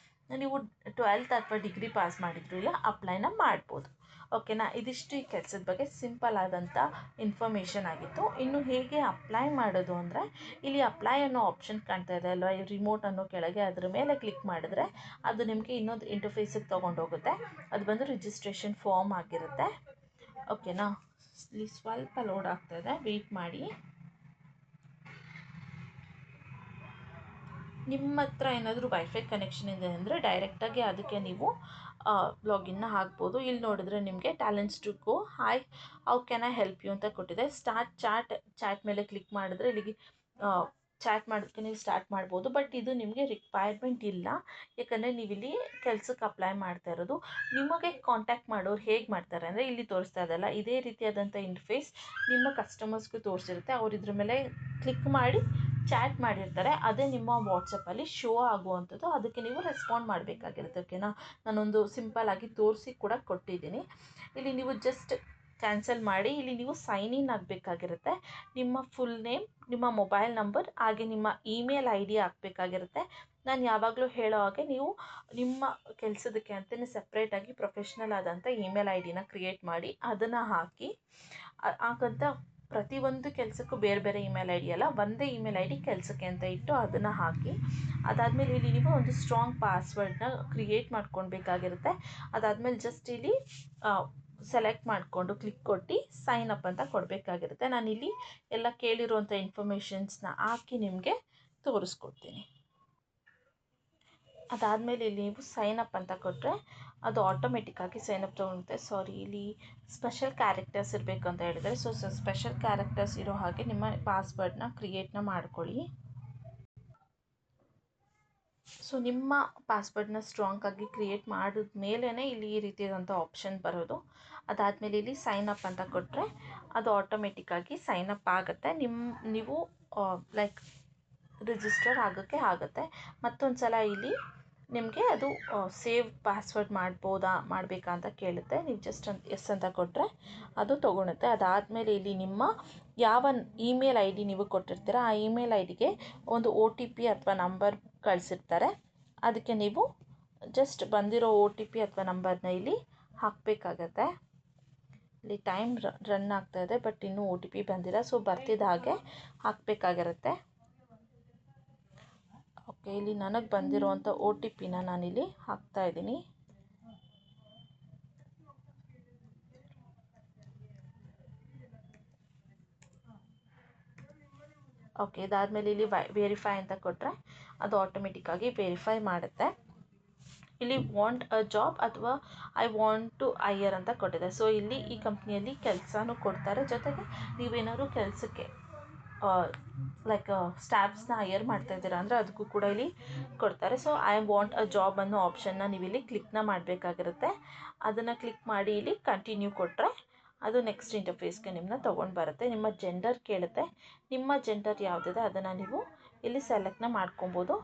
ನೀವು 12th ಅಥವಾ ಡಿಗ್ರಿ ಪಾಸ್ ಮಾಡಿದ್ರು ಇಲ್ಲ ಅಪ್ಲೈನ ಮಾಡ್ಬೋದು. ಓಕೆನಾ, ಇದಿಷ್ಟು ಈ ಕೆಲಸದ ಬಗ್ಗೆ ಸಿಂಪಲ್ ಆದಂಥ ಇನ್ಫಾರ್ಮೇಷನ್ ಆಗಿತ್ತು. ಇನ್ನು ಹೇಗೆ ಅಪ್ಲೈ ಮಾಡೋದು ಅಂದರೆ, ಇಲ್ಲಿ ಅಪ್ಲೈ ಅನ್ನೋ ಆಪ್ಷನ್ ಕಾಣ್ತಾ ಇದೆ ಅಲ್ವಾ, ಈ ರಿಮೋಟ್ ಅನ್ನೋ ಕೆಳಗೆ, ಅದ್ರ ಮೇಲೆ ಕ್ಲಿಕ್ ಮಾಡಿದ್ರೆ ಅದು ನಿಮಗೆ ಇನ್ನೊಂದು ಇಂಟರ್ಫೇಸಿಗೆ ತೊಗೊಂಡೋಗುತ್ತೆ. ಅದು ಬಂದು ರಿಜಿಸ್ಟ್ರೇಷನ್ ಫಾರ್ಮ್ ಆಗಿರುತ್ತೆ. ಓಕೆನಾ, ಇಲ್ಲಿ ಸ್ವಲ್ಪ ಲೋಡ್ ಆಗ್ತಾ ಇದೆ, ವೆಯ್ಟ್ ಮಾಡಿ. ನಿಮ್ಮ ಹತ್ರ ಏನಾದರೂ ವೈಫೈ ಕನೆಕ್ಷನ್ ಇದೆ ಅಂದರೆ ಡೈರೆಕ್ಟಾಗಿ ಅದಕ್ಕೆ ನೀವು ಲಾಗಿನ್ನ ಹಾಕ್ಬೋದು. ಇಲ್ಲಿ ನೋಡಿದ್ರೆ ನಿಮಗೆ talents to go, hi how can I help you ಅಂತ ಕೊಟ್ಟಿದೆ. ಸ್ಟಾರ್ಟ್ ಚಾಟ್ ಮೇಲೆ ಕ್ಲಿಕ್ ಮಾಡಿದ್ರೆ ಇಲ್ಲಿಗೆ ಚಾಟ್ ಮಾಡೋದಕ್ಕೆ ನೀವು ಸ್ಟಾರ್ಟ್ ಮಾಡ್ಬೋದು. ಬಟ್ ಇದು ನಿಮಗೆ ರಿಕ್ವೈರ್ಮೆಂಟ್ ಇಲ್ಲ, ಯಾಕಂದರೆ ನೀವಿಲ್ಲಿ ಕೆಲಸಕ್ಕೆ ಅಪ್ಲೈ ಮಾಡ್ತಾ ಇರೋದು. ನಿಮಗೆ ಕಾಂಟ್ಯಾಕ್ಟ್ ಮಾಡೋರು ಹೇಗೆ ಮಾಡ್ತಾರೆ ಅಂದರೆ, ಇಲ್ಲಿ ತೋರಿಸ್ತಾ ಇದೆಯಲ್ಲ ಇದೇ ರೀತಿಯಾದಂಥ ಇಂಟರ್ಫೇಸ್ ನಿಮ್ಮ ಕಸ್ಟಮರ್ಸ್ಗೂ ತೋರಿಸಿರುತ್ತೆ. ಅವ್ರು ಇದ್ರ ಮೇಲೆ ಕ್ಲಿಕ್ ಮಾಡಿ ಚಾಟ್ ಮಾಡಿರ್ತಾರೆ, ಅದೇ ನಿಮ್ಮ ವಾಟ್ಸಪ್ಪಲ್ಲಿ ಶೋ ಆಗುವಂಥದ್ದು. ಅದಕ್ಕೆ ನೀವು ರೆಸ್ಪಾಂಡ್ ಮಾಡಬೇಕಾಗಿರುತ್ತೆ. ಓಕೆನಾ, ನಾನೊಂದು ಸಿಂಪಲ್ ಆಗಿ ತೋರಿಸಿ ಕೂಡ ಕೊಟ್ಟಿದ್ದೀನಿ. ಇಲ್ಲಿ ನೀವು ಜಸ್ಟ್ ಕ್ಯಾನ್ಸಲ್ ಮಾಡಿ ಇಲ್ಲಿ ನೀವು ಸೈನ್ ಇನ್ ಆಗಬೇಕಾಗಿರುತ್ತೆ. ನಿಮ್ಮ ಫುಲ್ ನೇಮ್, ನಿಮ್ಮ ಮೊಬೈಲ್ ನಂಬರ್, ಹಾಗೆ ನಿಮ್ಮ ಇಮೇಲ್ ಐ ಡಿ ಹಾಕಬೇಕಾಗಿರುತ್ತೆ. ನಾನು ಯಾವಾಗಲೂ ಹೇಳೋ ಹಾಗೆ ನೀವು ನಿಮ್ಮ ಕೆಲಸದಕ್ಕೆ ಅಂತಲೇ ಸಪ್ರೇಟಾಗಿ ಪ್ರೊಫೆಷ್ನಲ್ ಆದಂಥ ಇಮೇಲ್ ಐ ಡಿನ ಕ್ರಿಯೇಟ್ ಮಾಡಿ ಅದನ್ನು ಹಾಕಿ. ಹಾಗಂತ ಪ್ರತಿಯೊಂದು ಕೆಲಸಕ್ಕೂ ಬೇರೆ ಬೇರೆ ಇಮೇಲ್ ಐ ಡಿ ಅಲ್ಲ, ಒಂದೇ ಇಮೇಲ್ ಐ ಡಿ ಕೆಲಸಕ್ಕೆ ಅಂತ ಇಟ್ಟು ಅದನ್ನು ಹಾಕಿ. ಅದಾದಮೇಲೆ ಇಲ್ಲಿ ನೀವು ಒಂದು ಸ್ಟ್ರಾಂಗ್ ಪಾಸ್ವರ್ಡ್ನ ಕ್ರಿಯೇಟ್ ಮಾಡ್ಕೊಳ್ಬೇಕಾಗಿರುತ್ತೆ. ಅದಾದಮೇಲೆ ಜಸ್ಟ್ ಇಲ್ಲಿ ಸೆಲೆಕ್ಟ್ ಮಾಡಿಕೊಂಡು ಕ್ಲಿಕ್ ಕೊಟ್ಟು ಸೈನ್ ಅಪ್ ಅಂತ ಕೊಡಬೇಕಾಗಿರುತ್ತೆ. ನಾನಿಲ್ಲಿ ಎಲ್ಲ ಕೇಳಿರುವಂಥ ಇನ್ಫಾರ್ಮೇಷನ್ಸ್ನ ಹಾಕಿ ನಿಮಗೆ ತೋರಿಸ್ಕೊಡ್ತೀನಿ. ಅದಾದಮೇಲೆ ಇಲ್ಲಿ ನೀವು ಸೈನ್ ಅಪ್ ಅಂತ ಕೊಟ್ಟರೆ ಅದು ಆಟೋಮೆಟಿಕ್ಕಾಗಿ ಸೈನ್ ಅಪ್ ತೊಗೊಳುತ್ತೆ. ಸಾರಿ, ಇಲ್ಲಿ ಸ್ಪೆಷಲ್ ಕ್ಯಾರೆಕ್ಟರ್ಸ್ ಇರಬೇಕು ಅಂತ ಹೇಳಿದರೆ, ಸೊ ಸ್ಪೆಷಲ್ ಕ್ಯಾರೆಕ್ಟರ್ಸ್ ಇರೋ ಹಾಗೆ ನಿಮ್ಮ ಪಾಸ್ವರ್ಡ್ನ ಕ್ರಿಯೇಟ್ನ ಮಾಡ್ಕೊಳ್ಳಿ. ಸೊ ನಿಮ್ಮ ಪಾಸ್ವರ್ಡ್ನ ಸ್ಟ್ರಾಂಗ್ ಆಗಿ ಕ್ರಿಯೇಟ್ ಮಾಡಿದ ಮೇಲೇ ಇಲ್ಲಿ ಈ ರೀತಿಯಾದಂಥ ಆಪ್ಷನ್ ಬರೋದು. ಅದಾದಮೇಲೆ ಇಲ್ಲಿ ಸೈನ್ ಅಪ್ ಅಂತ ಕೊಟ್ಟರೆ ಅದು ಆಟೋಮೆಟಿಕ್ಕಾಗಿ ಸೈನ್ ಅಪ್ ಆಗುತ್ತೆ. ನೀವು ಲೈಕ್ ರಿಜಿಸ್ಟರ್ ಆಗೋಕ್ಕೆ ಆಗುತ್ತೆ. ಮತ್ತೊಂದು ಸಲ ಇಲ್ಲಿ ನಿಮಗೆ ಅದು ಸೇವ್ ಪಾಸ್ವರ್ಡ್ ಮಾಡಬೇಕಾ ಅಂತ ಕೇಳುತ್ತೆ. ನೀವು ಜಸ್ಟ್ ಎಸ್ ಅಂತ ಕೊಟ್ಟರೆ ಅದು ತೊಗೊಳುತ್ತೆ. ಅದಾದಮೇಲೆ ಇಲ್ಲಿ ನಿಮ್ಮ ಯಾವ ಇಮೇಲ್ ಐ ಡಿ ನೀವು ಕೊಟ್ಟಿರ್ತೀರ ಆ ಇಮೇಲ್ ಐ ಡಿಗೆ ಒಂದು OTP ಅಥವಾ ನಂಬರ್ ಕಳಿಸಿರ್ತಾರೆ. ಅದಕ್ಕೆ ನೀವು ಜಸ್ಟ್ ಬಂದಿರೋ OTP ಅಥವಾ ನಂಬರ್ನ ಇಲ್ಲಿ ಹಾಕಬೇಕಾಗತ್ತೆ. ಇಲ್ಲಿ ಟೈಮ್ ರನ್ ಆಗ್ತಾ ಇದೆ, ಬಟ್ ಇನ್ನೂ OTP ಬಂದಿಲ್ಲ. ಸೊ ಬರ್ತಿದ್ದ ಹಾಗೆ ಹಾಕಬೇಕಾಗಿರುತ್ತೆ. ಓಕೆ, ಇಲ್ಲಿ ನನಗೆ ಬಂದಿರೋವಂಥ OTPನ ನಾನಿಲ್ಲಿ ಹಾಕ್ತಾ ಇದ್ದೀನಿ. ಓಕೆ, ಇದಾದಮೇಲೆ ಇಲ್ಲಿ ವೆರಿಫೈ ಅಂತ ಕೊಟ್ಟರೆ ಅದು ಆಟೋಮೆಟಿಕ್ಕಾಗಿ ವೆರಿಫೈ ಮಾಡುತ್ತೆ. ಇಲ್ಲಿ ವಾಂಟ್ ಅ ಜಾಬ್ ಅಥವಾ ಐ ವಾಂಟ್ ಟು ಹೈಯರ್ ಅಂತ ಕೊಟ್ಟಿದೆ. ಸೊ ಇಲ್ಲಿ ಈ ಕಂಪ್ನಿಯಲ್ಲಿ ಕೆಲಸನೂ ಕೊಡ್ತಾರೆ, ಜೊತೆಗೆ ನೀವೇನಾದ್ರು ಕೆಲಸಕ್ಕೆ ಲೈಕ್ ಸ್ಟಾಫ್ಸ್ನ ಹೈಯರ್ ಮಾಡ್ತಾ ಇದ್ದೀರಾ ಅಂದರೆ ಅದಕ್ಕೂ ಕೂಡ ಇಲ್ಲಿ ಕೊಡ್ತಾರೆ. So I want a job ಅನ್ನೋ ಆಪ್ಷನ್ನ ನೀವು ಇಲ್ಲಿ ಕ್ಲಿಕ್ನ ಮಾಡಬೇಕಾಗಿರುತ್ತೆ. ಅದನ್ನು ಕ್ಲಿಕ್ ಮಾಡಿ ಇಲ್ಲಿ ಕಂಟಿನ್ಯೂ ಕೊಟ್ಟರೆ ಅದು ನೆಕ್ಸ್ಟ್ ಇಂಟರ್ಫೇಸ್ಗೆ ನಿಮ್ಮನ್ನ ತೊಗೊಂಡು ಬರುತ್ತೆ. ನಿಮ್ಮ ಜೆಂಡರ್ ಕೇಳುತ್ತೆ, ನಿಮ್ಮ ಜೆಂಡರ್ ಯಾವುದಿದೆ ಅದನ್ನು ನೀವು ಇಲ್ಲಿ ಸೆಲೆಕ್ಟ್ನ ಮಾಡ್ಕೊಬೋದು.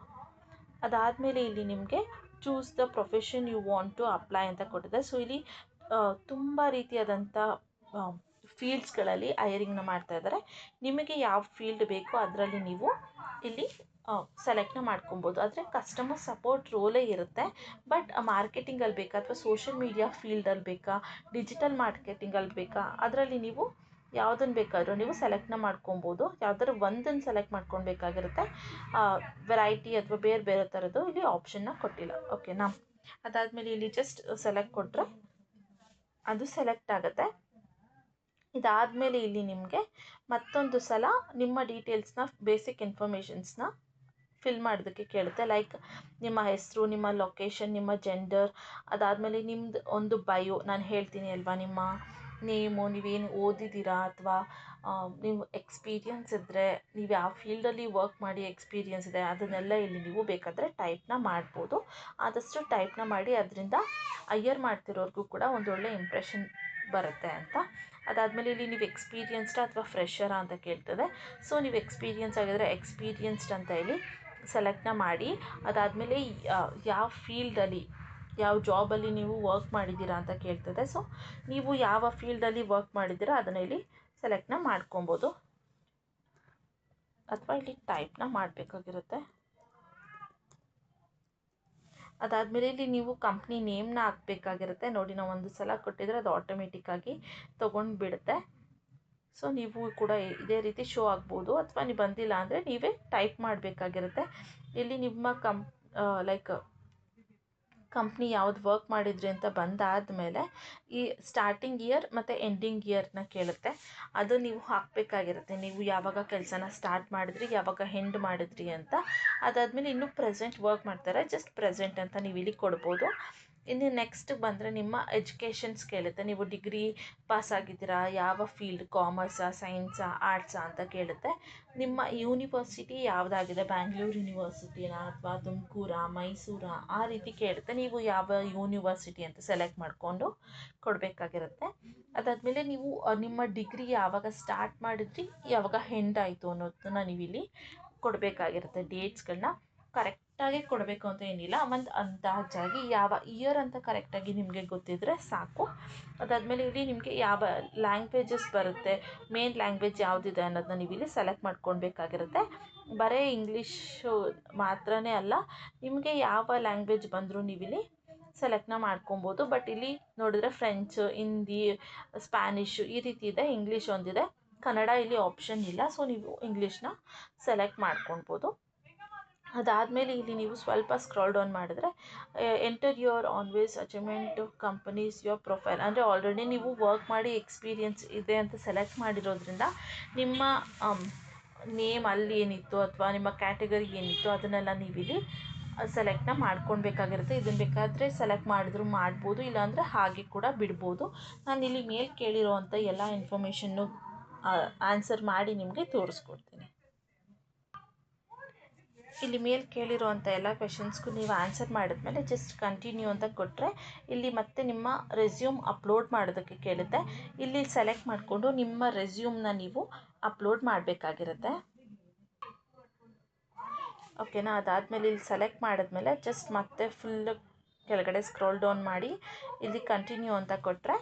ಅದಾದಮೇಲೆ ಇಲ್ಲಿ ನಿಮಗೆ choose the profession you want to apply ಅಂತ ಕೊಟ್ಟಿದೆ. ಸೊ ಇಲ್ಲಿ ತುಂಬ ರೀತಿಯಾದಂಥ ಫೀಲ್ಡ್ಸ್ಗಳಲ್ಲಿ ಹೈಯರಿಂಗ್ನ ಮಾಡ್ತಾ ಇದ್ದಾರೆ. ನಿಮಗೆ ಯಾವ ಫೀಲ್ಡ್ ಬೇಕೋ ಅದರಲ್ಲಿ ನೀವು ಇಲ್ಲಿ ಸೆಲೆಕ್ಟ್ನ ಮಾಡ್ಕೊಬೋದು. ಆದರೆ ಕಸ್ಟಮರ್ ಸಪೋರ್ಟ್ ರೋಲೇ ಇರುತ್ತೆ. ಬಟ್ ಮಾರ್ಕೆಟಿಂಗಲ್ಲಿ ಬೇಕಾ ಅಥವಾ ಸೋಷಿಯಲ್ ಮೀಡಿಯಾ ಫೀಲ್ಡಲ್ಲಿ ಬೇಕಾ, ಡಿಜಿಟಲ್ ಮಾರ್ಕೆಟಿಂಗಲ್ಲಿ ಬೇಕಾ, ಅದರಲ್ಲಿ ನೀವು ಯಾವುದನ್ನು ಬೇಕಾದರೂ ನೀವು ಸೆಲೆಕ್ಟ್ನ ಮಾಡ್ಕೊಬೋದು. ಯಾವುದಾದ್ರು ಒಂದನ್ನು ಸೆಲೆಕ್ಟ್ ಮಾಡ್ಕೊಳ್ಬೇಕಾಗಿರುತ್ತೆ. ವೆರೈಟಿ ಅಥವಾ ಬೇರೆ ಬೇರೆ ಥರದ್ದು ಇಲ್ಲಿ ಆಪ್ಷನ್ನ ಕೊಟ್ಟಿಲ್ಲ. ಓಕೆನಾ, ಅದಾದಮೇಲೆ ಇಲ್ಲಿ ಜಸ್ಟ್ ಸೆಲೆಕ್ಟ್ ಕೊಟ್ಟರೆ ಅದು ಸೆಲೆಕ್ಟ್ ಆಗುತ್ತೆ. ಇದಾದಮೇಲೆ ಇಲ್ಲಿ ನಿಮಗೆ ಮತ್ತೊಂದು ಸಲ ನಿಮ್ಮ ಡೀಟೇಲ್ಸ್ನ, ಬೇಸಿಕ್ ಇನ್ಫಾರ್ಮೇಷನ್ಸ್ನ ಫಿಲ್ ಮಾಡೋದಕ್ಕೆ ಕೇಳುತ್ತೆ. ಲೈಕ್ ನಿಮ್ಮ ಹೆಸರು, ನಿಮ್ಮ ಲೊಕೇಶನ್, ನಿಮ್ಮ ಜೆಂಡರ್, ಅದಾದಮೇಲೆ ನಿಮ್ಮದು ಒಂದು ಬಯೋ, ನಾನು ಹೇಳ್ತೀನಿ ಅಲ್ವಾ, ನಿಮ್ಮ ನೇಮು, ನೀವೇನು ಓದಿದ್ದೀರಾ ಅಥವಾ ನೀವು ಎಕ್ಸ್ಪೀರಿಯನ್ಸ್ ಇದ್ದರೆ, ನೀವು ಯಾವ ಫೀಲ್ಡಲ್ಲಿ ವರ್ಕ್ ಮಾಡಿ ಎಕ್ಸ್ಪೀರಿಯನ್ಸ್ ಇದೆ ಅದನ್ನೆಲ್ಲ ಇಲ್ಲಿ ನೀವು ಬೇಕಾದರೆ ಟೈಪ್ನ ಮಾಡ್ಬೋದು. ಆದಷ್ಟು ಟೈಪ್ನ ಮಾಡಿ ಅದರಿಂದ ಹೈಯರ್ ಮಾಡ್ತಿರೋರ್ಗೂ ಕೂಡ ಒಂದೊಳ್ಳೆ ಇಂಪ್ರೆಷನ್ ಬರುತ್ತೆ ಅಂತ. ಅದಾದಮೇಲೆ ಇಲ್ಲಿ ನೀವು ಎಕ್ಸ್ಪೀರಿಯನ್ಸ್ಡಾ ಅಥವಾ ಫ್ರೆಷರಾ ಅಂತ ಕೇಳ್ತದೆ. ಸೊ ನೀವು ಎಕ್ಸ್ಪೀರಿಯನ್ಸ್ ಆಗಿದ್ರೆ ಎಕ್ಸ್ಪೀರಿಯನ್ಸ್ಡ್ ಅಂತ ಹೇಳಿ ಸೆಲೆಕ್ಟ್ನ ಮಾಡಿ. ಅದಾದಮೇಲೆ ಯಾವ ಫೀಲ್ಡಲ್ಲಿ, ಯಾವ ಜಾಬಲ್ಲಿ ನೀವು ವರ್ಕ್ ಮಾಡಿದ್ದೀರಾ ಅಂತ ಕೇಳ್ತದೆ. ಸೊ ನೀವು ಯಾವ ಫೀಲ್ಡಲ್ಲಿ ವರ್ಕ್ ಮಾಡಿದ್ದೀರಾ ಅದನ್ನು ಇಲ್ಲಿ ಸೆಲೆಕ್ಟ್ನ ಮಾಡ್ಕೊಬೋದು, ಅಥವಾ ಇಲ್ಲಿ ಟೈಪ್ನ ಮಾಡಬೇಕಾಗಿರುತ್ತೆ. ಅದಾದಮೇಲೆ ಇಲ್ಲಿ ನೀವು ಕಂಪ್ನಿ ನೇಮ್ನ ಹಾಕಬೇಕಾಗಿರುತ್ತೆ. ನೋಡಿ, ನಾವು ಒಂದು ಸಲ ಕೊಟ್ಟಿದ್ರೆ ಅದು ಆಟೋಮೆಟಿಕ್ಕಾಗಿ ತೊಗೊಂಡು ಬಿಡುತ್ತೆ. ಸೊ ನೀವು ಕೂಡ ಇದೇ ರೀತಿ ಶೋ ಆಗ್ಬೋದು, ಅಥವಾ ನೀವು ಬಂದಿಲ್ಲ ಅಂದರೆ ನೀವೇ ಟೈಪ್ ಮಾಡಬೇಕಾಗಿರುತ್ತೆ. ಇಲ್ಲಿ ನಿಮ್ಮ ಲೈಕ್ ಕಂಪ್ನಿ ಯಾವ್ದು ವರ್ಕ್ ಮಾಡಿದ್ರಿ ಅಂತ ಬಂದಾದಮೇಲೆ ಈ ಸ್ಟಾರ್ಟಿಂಗ್ ಇಯರ್ ಮತ್ತು ಎಂಡಿಂಗ್ ಇಯರ್ನ ಕೇಳುತ್ತೆ. ಅದು ನೀವು ಹಾಕಬೇಕಾಗಿರುತ್ತೆ. ನೀವು ಯಾವಾಗ ಕೆಲಸನ ಸ್ಟಾರ್ಟ್ ಮಾಡಿದ್ರಿ, ಯಾವಾಗ ಎಂಡ್ ಮಾಡಿದ್ರಿ ಅಂತ. ಅದಾದಮೇಲೆ ಇನ್ನೂ ಪ್ರೆಸೆಂಟ್ ವರ್ಕ್ ಮಾಡ್ತಾರೆ, ಜಸ್ಟ್ ಪ್ರೆಸೆಂಟ್ ಅಂತ ನೀವು ಇಲ್ಲಿ ಕೊಡ್ಬೋದು. ಇನ್ನು ನೆಕ್ಸ್ಟ್ ಬಂದರೆ ನಿಮ್ಮ ಎಜುಕೇಷನ್ಸ್ ಕೇಳುತ್ತೆ. ನೀವು ಡಿಗ್ರಿ ಪಾಸ್ ಆಗಿದ್ದೀರಾ, ಯಾವ ಫೀಲ್ಡ್, ಕಾಮರ್ಸಾ, ಸೈನ್ಸಾ, ಆರ್ಟ್ಸಾ ಅಂತ ಕೇಳುತ್ತೆ. ನಿಮ್ಮ ಯೂನಿವರ್ಸಿಟಿ ಯಾವುದಾಗಿದೆ, ಬ್ಯಾಂಗ್ಳೂರು ಯೂನಿವರ್ಸಿಟಿನಾ ಅಥವಾ ತುಮಕೂರಾ, ಮೈಸೂರಾ, ಆ ರೀತಿ ಕೇಳುತ್ತೆ. ನೀವು ಯಾವ ಯೂನಿವರ್ಸಿಟಿ ಅಂತ ಸೆಲೆಕ್ಟ್ ಮಾಡಿಕೊಂಡು ಕೊಡಬೇಕಾಗಿರುತ್ತೆ. ಅದಾದಮೇಲೆ ನೀವು ನಿಮ್ಮ ಡಿಗ್ರಿ ಯಾವಾಗ ಸ್ಟಾರ್ಟ್ ಮಾಡಿದ್ರಿ, ಯಾವಾಗ ಎಂಡ್ ಆಯಿತು ಅನ್ನೋದನ್ನ ನೀವು ಇಲ್ಲಿ ಕೊಡಬೇಕಾಗಿರುತ್ತೆ. ಡೇಟ್ಸ್ಗಳನ್ನ ಕರೆಕ್ಟಾಗಿ ಕೊಡಬೇಕು ಅಂತ ಏನಿಲ್ಲ, ಒಂದು ಅಂದಾಜಾಗಿ ಯಾವ ಇಯರ್ ಅಂತ ಕರೆಕ್ಟಾಗಿ ನಿಮಗೆ ಗೊತ್ತಿದ್ದರೆ ಸಾಕು. ಅದಾದಮೇಲೆ ಇಲ್ಲಿ ನಿಮಗೆ ಯಾವ ಲ್ಯಾಂಗ್ವೇಜಸ್ ಬರುತ್ತೆ, ಮೇನ್ ಲ್ಯಾಂಗ್ವೇಜ್ ಯಾವುದಿದೆ ಅನ್ನೋದನ್ನ ನೀವು ಇಲ್ಲಿ ಸೆಲೆಕ್ಟ್ ಮಾಡ್ಕೊಳ್ಬೇಕಾಗಿರುತ್ತೆ. ಬರೀ ಇಂಗ್ಲೀಷು ಮಾತ್ರನೇ ಅಲ್ಲ, ನಿಮಗೆ ಯಾವ ಲ್ಯಾಂಗ್ವೇಜ್ ಬಂದರೂ ನೀವಿಲ್ಲಿ ಸೆಲೆಕ್ಟ್ನ ಮಾಡ್ಕೊಬೋದು. ಬಟ್ ಇಲ್ಲಿ ನೋಡಿದ್ರೆ ಫ್ರೆಂಚ್, ಹಿಂದಿ, ಸ್ಪ್ಯಾನಿಷು ಈ ರೀತಿ ಇದೆ. ಇಂಗ್ಲೀಷ್ ಒಂದಿದೆ, ಕನ್ನಡ ಇಲ್ಲಿ ಆಪ್ಷನ್ ಇಲ್ಲ. ಸೊ ನೀವು ಇಂಗ್ಲೀಷ್ನ ಸೆಲೆಕ್ಟ್ ಮಾಡ್ಕೊಳ್ಬೋದು. ಅದಾದಮೇಲೆ ಇಲ್ಲಿ ನೀವು ಸ್ವಲ್ಪ ಸ್ಕ್ರಾಲ್ ಡೌನ್ ಮಾಡಿದ್ರೆ enter your anyways achievement companies your profile, ಅಂದರೆ ಆಲ್ರೆಡಿ ನೀವು ವರ್ಕ್ ಮಾಡಿ ಎಕ್ಸ್ಪೀರಿಯನ್ಸ್ ಇದೆ ಅಂತ ಸೆಲೆಕ್ಟ್ ಮಾಡಿರೋದ್ರಿಂದ ನಿಮ್ಮ ನೇಮ್ ಅಲ್ಲಿ ಏನಿತ್ತು ಅಥವಾ ನಿಮ್ಮ ಕ್ಯಾಟಗರಿ ಏನಿತ್ತು ಅದನ್ನೆಲ್ಲ ನೀವಿಲ್ಲಿ ಸೆಲೆಕ್ಟ್ನ ಮಾಡ್ಕೊಳ್ಬೇಕಾಗಿರುತ್ತೆ. ಇದನ್ನು ಬೇಕಾದರೆ ಸೆಲೆಕ್ಟ್ ಮಾಡಿದ್ರು ಮಾಡ್ಬೋದು, ಇಲ್ಲಾಂದರೆ ಹಾಗೆ ಕೂಡ ಬಿಡ್ಬೋದು. ನಾನು ಇಲ್ಲಿ ಮೇಲ್ ಕೇಳಿರೋವಂಥ ಎಲ್ಲ ಇನ್ಫಾರ್ಮೇಷನ್ನು ಆನ್ಸರ್ ಮಾಡಿ ನಿಮಗೆ ತೋರಿಸ್ಕೊಡ್ತೀನಿ. ಇಲ್ಲಿ ಮೇಲ್ ಕೇಳಿರೋವಂಥ ಎಲ್ಲ ಕ್ವೆಶನ್ಸ್ಗೂ ನೀವು ಆನ್ಸರ್ ಮಾಡಿದ್ಮೇಲೆ ಜಸ್ಟ್ ಕಂಟಿನ್ಯೂ ಅಂತ ಕೊಟ್ಟರೆ ಇಲ್ಲಿ ಮತ್ತೆ ನಿಮ್ಮ ರೆಸ್ಯೂಮ್ ಅಪ್ಲೋಡ್ ಮಾಡೋದಕ್ಕೆ ಕೇಳುತ್ತೆ. ಇಲ್ಲಿ ಸೆಲೆಕ್ಟ್ ಮಾಡಿಕೊಂಡು ನಿಮ್ಮ ರೆಸ್ಯೂಮ್ನ ನೀವು ಅಪ್ಲೋಡ್ ಮಾಡಬೇಕಾಗಿರುತ್ತೆ. ಓಕೆನಾ. ಅದಾದಮೇಲೆ ಇಲ್ಲಿ ಸೆಲೆಕ್ಟ್ ಮಾಡಿದ್ಮೇಲೆ ಜಸ್ಟ್ ಮತ್ತೆ ಫುಲ್ ಕೆಳಗಡೆ ಸ್ಕ್ರೋಲ್ ಡೌನ್ ಮಾಡಿ ಇಲ್ಲಿ ಕಂಟಿನ್ಯೂ ಅಂತ ಕೊಟ್ಟರೆ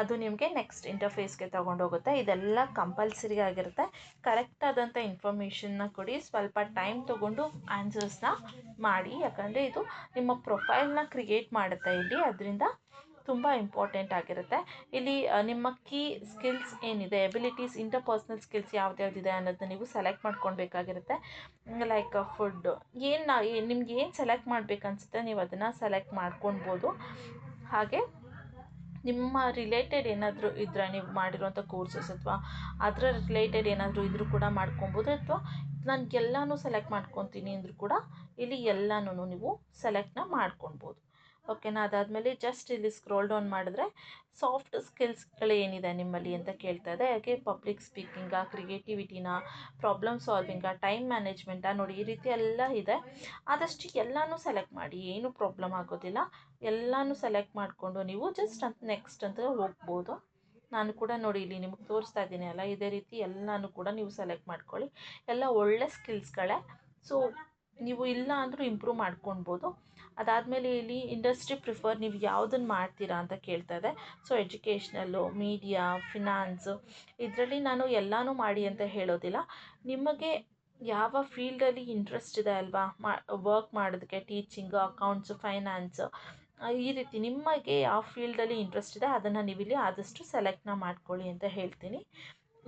ಅದು ನಿಮಗೆ ನೆಕ್ಸ್ಟ್ ಇಂಟರ್ಫೇಸ್ಗೆ ತೊಗೊಂಡೋಗುತ್ತೆ. ಇದೆಲ್ಲ ಕಂಪಲ್ಸರಿ ಆಗಿರುತ್ತೆ. ಕರೆಕ್ಟಾದಂಥ ಇನ್ಫಾರ್ಮೇಷನ್ನ ಕೊಡಿ, ಸ್ವಲ್ಪ ಟೈಮ್ ತೊಗೊಂಡು ಆನ್ಸರ್ಸ್ನ ಮಾಡಿ, ಯಾಕಂದರೆ ಇದು ನಿಮ್ಮ ಪ್ರೊಫೈಲ್ನ ಕ್ರಿಯೇಟ್ ಮಾಡುತ್ತೆ ಇಲ್ಲಿ, ಅದರಿಂದ ತುಂಬ ಇಂಪಾರ್ಟೆಂಟ್ ಆಗಿರುತ್ತೆ. ಇಲ್ಲಿ ನಿಮ್ಮ ಕೀ ಸ್ಕಿಲ್ಸ್ ಏನಿದೆ, ಎಬಿಲಿಟೀಸ್, ಇಂಟರ್ಪರ್ಸ್ನಲ್ ಸ್ಕಿಲ್ಸ್ ಯಾವ್ದ್ಯಾವ್ದಿದೆ ಅನ್ನೋದನ್ನ ನೀವು ಸೆಲೆಕ್ಟ್ ಮಾಡ್ಕೊಳ್ಬೇಕಾಗಿರುತ್ತೆ. ಲೈಕ್ ಫುಡ್, ನಿಮ್ಗೆ ಏನು ಸೆಲೆಕ್ಟ್ ಮಾಡಬೇಕನ್ಸುತ್ತೆ ನೀವು ಅದನ್ನು ಸೆಲೆಕ್ಟ್ ಮಾಡ್ಕೊಳ್ಬೋದು. ಹಾಗೆ ನಿಮ್ಮ ರಿಲೇಟೆಡ್ ಏನಾದರೂ ಇದ್ದರೆ, ನೀವು ಮಾಡಿರೋಂಥ ಕೋರ್ಸಸ್ ಅಥವಾ ಅದರ ರಿಲೇಟೆಡ್ ಏನಾದರೂ ಇದ್ರೂ ಕೂಡ ಮಾಡ್ಕೊಬೋದು. ಅಥವಾ ನನಗೆಲ್ಲನೂ ಸೆಲೆಕ್ಟ್ ಮಾಡ್ಕೊತೀನಿ ಅಂದರೂ ಕೂಡ ಇಲ್ಲಿ ಎಲ್ಲನೂ ನೀವು ಸೆಲೆಕ್ಟ್ನ ಮಾಡ್ಕೊಳ್ಬೋದು. ಓಕೆನಾ. ಅದಾದಮೇಲೆ ಜಸ್ಟ್ ಇಲ್ಲಿ ಸ್ಕ್ರೋಲ್ ಡೌನ್ ಮಾಡಿದ್ರೆ ಸಾಫ್ಟ್ ಸ್ಕಿಲ್ಸ್ಗಳು ಏನಿದೆ ನಿಮ್ಮಲ್ಲಿ ಅಂತ ಕೇಳ್ತಾ ಇದೆ. ಹಾಗೆ ಪಬ್ಲಿಕ್ ಸ್ಪೀಕಿಂಗಾ, ಕ್ರಿಯೇಟಿವಿಟಿನಾ, ಪ್ರಾಬ್ಲಮ್ ಸಾಲ್ವಿಂಗಾ, ಟೈಮ್ ಮ್ಯಾನೇಜ್ಮೆಂಟಾ, ನೋಡಿ ಈ ರೀತಿ ಎಲ್ಲ ಇದೆ. ಆದಷ್ಟು ಎಲ್ಲನೂ ಸೆಲೆಕ್ಟ್ ಮಾಡಿ, ಏನೂ ಪ್ರಾಬ್ಲಮ್ ಆಗೋದಿಲ್ಲ. ಎಲ್ಲನೂ ಸೆಲೆಕ್ಟ್ ಮಾಡಿಕೊಂಡು ನೀವು ಜಸ್ಟ್ ಅಂತ ನೆಕ್ಸ್ಟ್ ಅಂತ ಹೋಗ್ಬೋದು. ನಾನು ಕೂಡ ನೋಡಿ ಇಲ್ಲಿ ನಿಮಗೆ ತೋರಿಸ್ತಾ ಇದ್ದೀನಿ ಅಲ್ಲ, ಇದೇ ರೀತಿ ಎಲ್ಲನೂ ಕೂಡ ನೀವು ಸೆಲೆಕ್ಟ್ ಮಾಡ್ಕೊಳ್ಳಿ. ಎಲ್ಲ ಒಳ್ಳೆ ಸ್ಕಿಲ್ಸ್ಗಳೇ. ಸೊ ನೀವು ಇಲ್ಲ ಅಂದರೂ ಇಂಪ್ರೂವ್ ಮಾಡ್ಕೊಳ್ಬೋದು. ಅದಾದಮೇಲೆ ಇಲ್ಲಿ ಇಂಡಸ್ಟ್ರಿ ಪ್ರಿಫರ್, ನೀವು ಯಾವುದನ್ನು ಮಾಡ್ತೀರಾ ಅಂತ ಕೇಳ್ತಾ ಇದೆ. ಸೊ ಎಜುಕೇಷ್ನಲ್ಲು, ಮೀಡಿಯಾ, ಫಿನಾನ್ಸು, ಇದರಲ್ಲಿ ನಾನು ಎಲ್ಲನೂ ಮಾಡಿ ಅಂತ ಹೇಳೋದಿಲ್ಲ. ನಿಮಗೆ ಯಾವ ಫೀಲ್ಡಲ್ಲಿ ಇಂಟ್ರೆಸ್ಟ್ ಇದೆ ಅಲ್ವಾ ವರ್ಕ್ ಮಾಡೋದಕ್ಕೆ, ಟೀಚಿಂಗು, ಅಕೌಂಟ್ಸು, ಫೈನಾನ್ಸು, ಈ ರೀತಿ ನಿಮಗೆ ಯಾವ ಫೀಲ್ಡಲ್ಲಿ ಇಂಟ್ರೆಸ್ಟ್ ಇದೆ ಅದನ್ನು ನೀವಿಲ್ಲಿ ಆದಷ್ಟು ಸೆಲೆಕ್ಟ್ನ ಮಾಡ್ಕೊಳ್ಳಿ ಅಂತ ಹೇಳ್ತೀನಿ.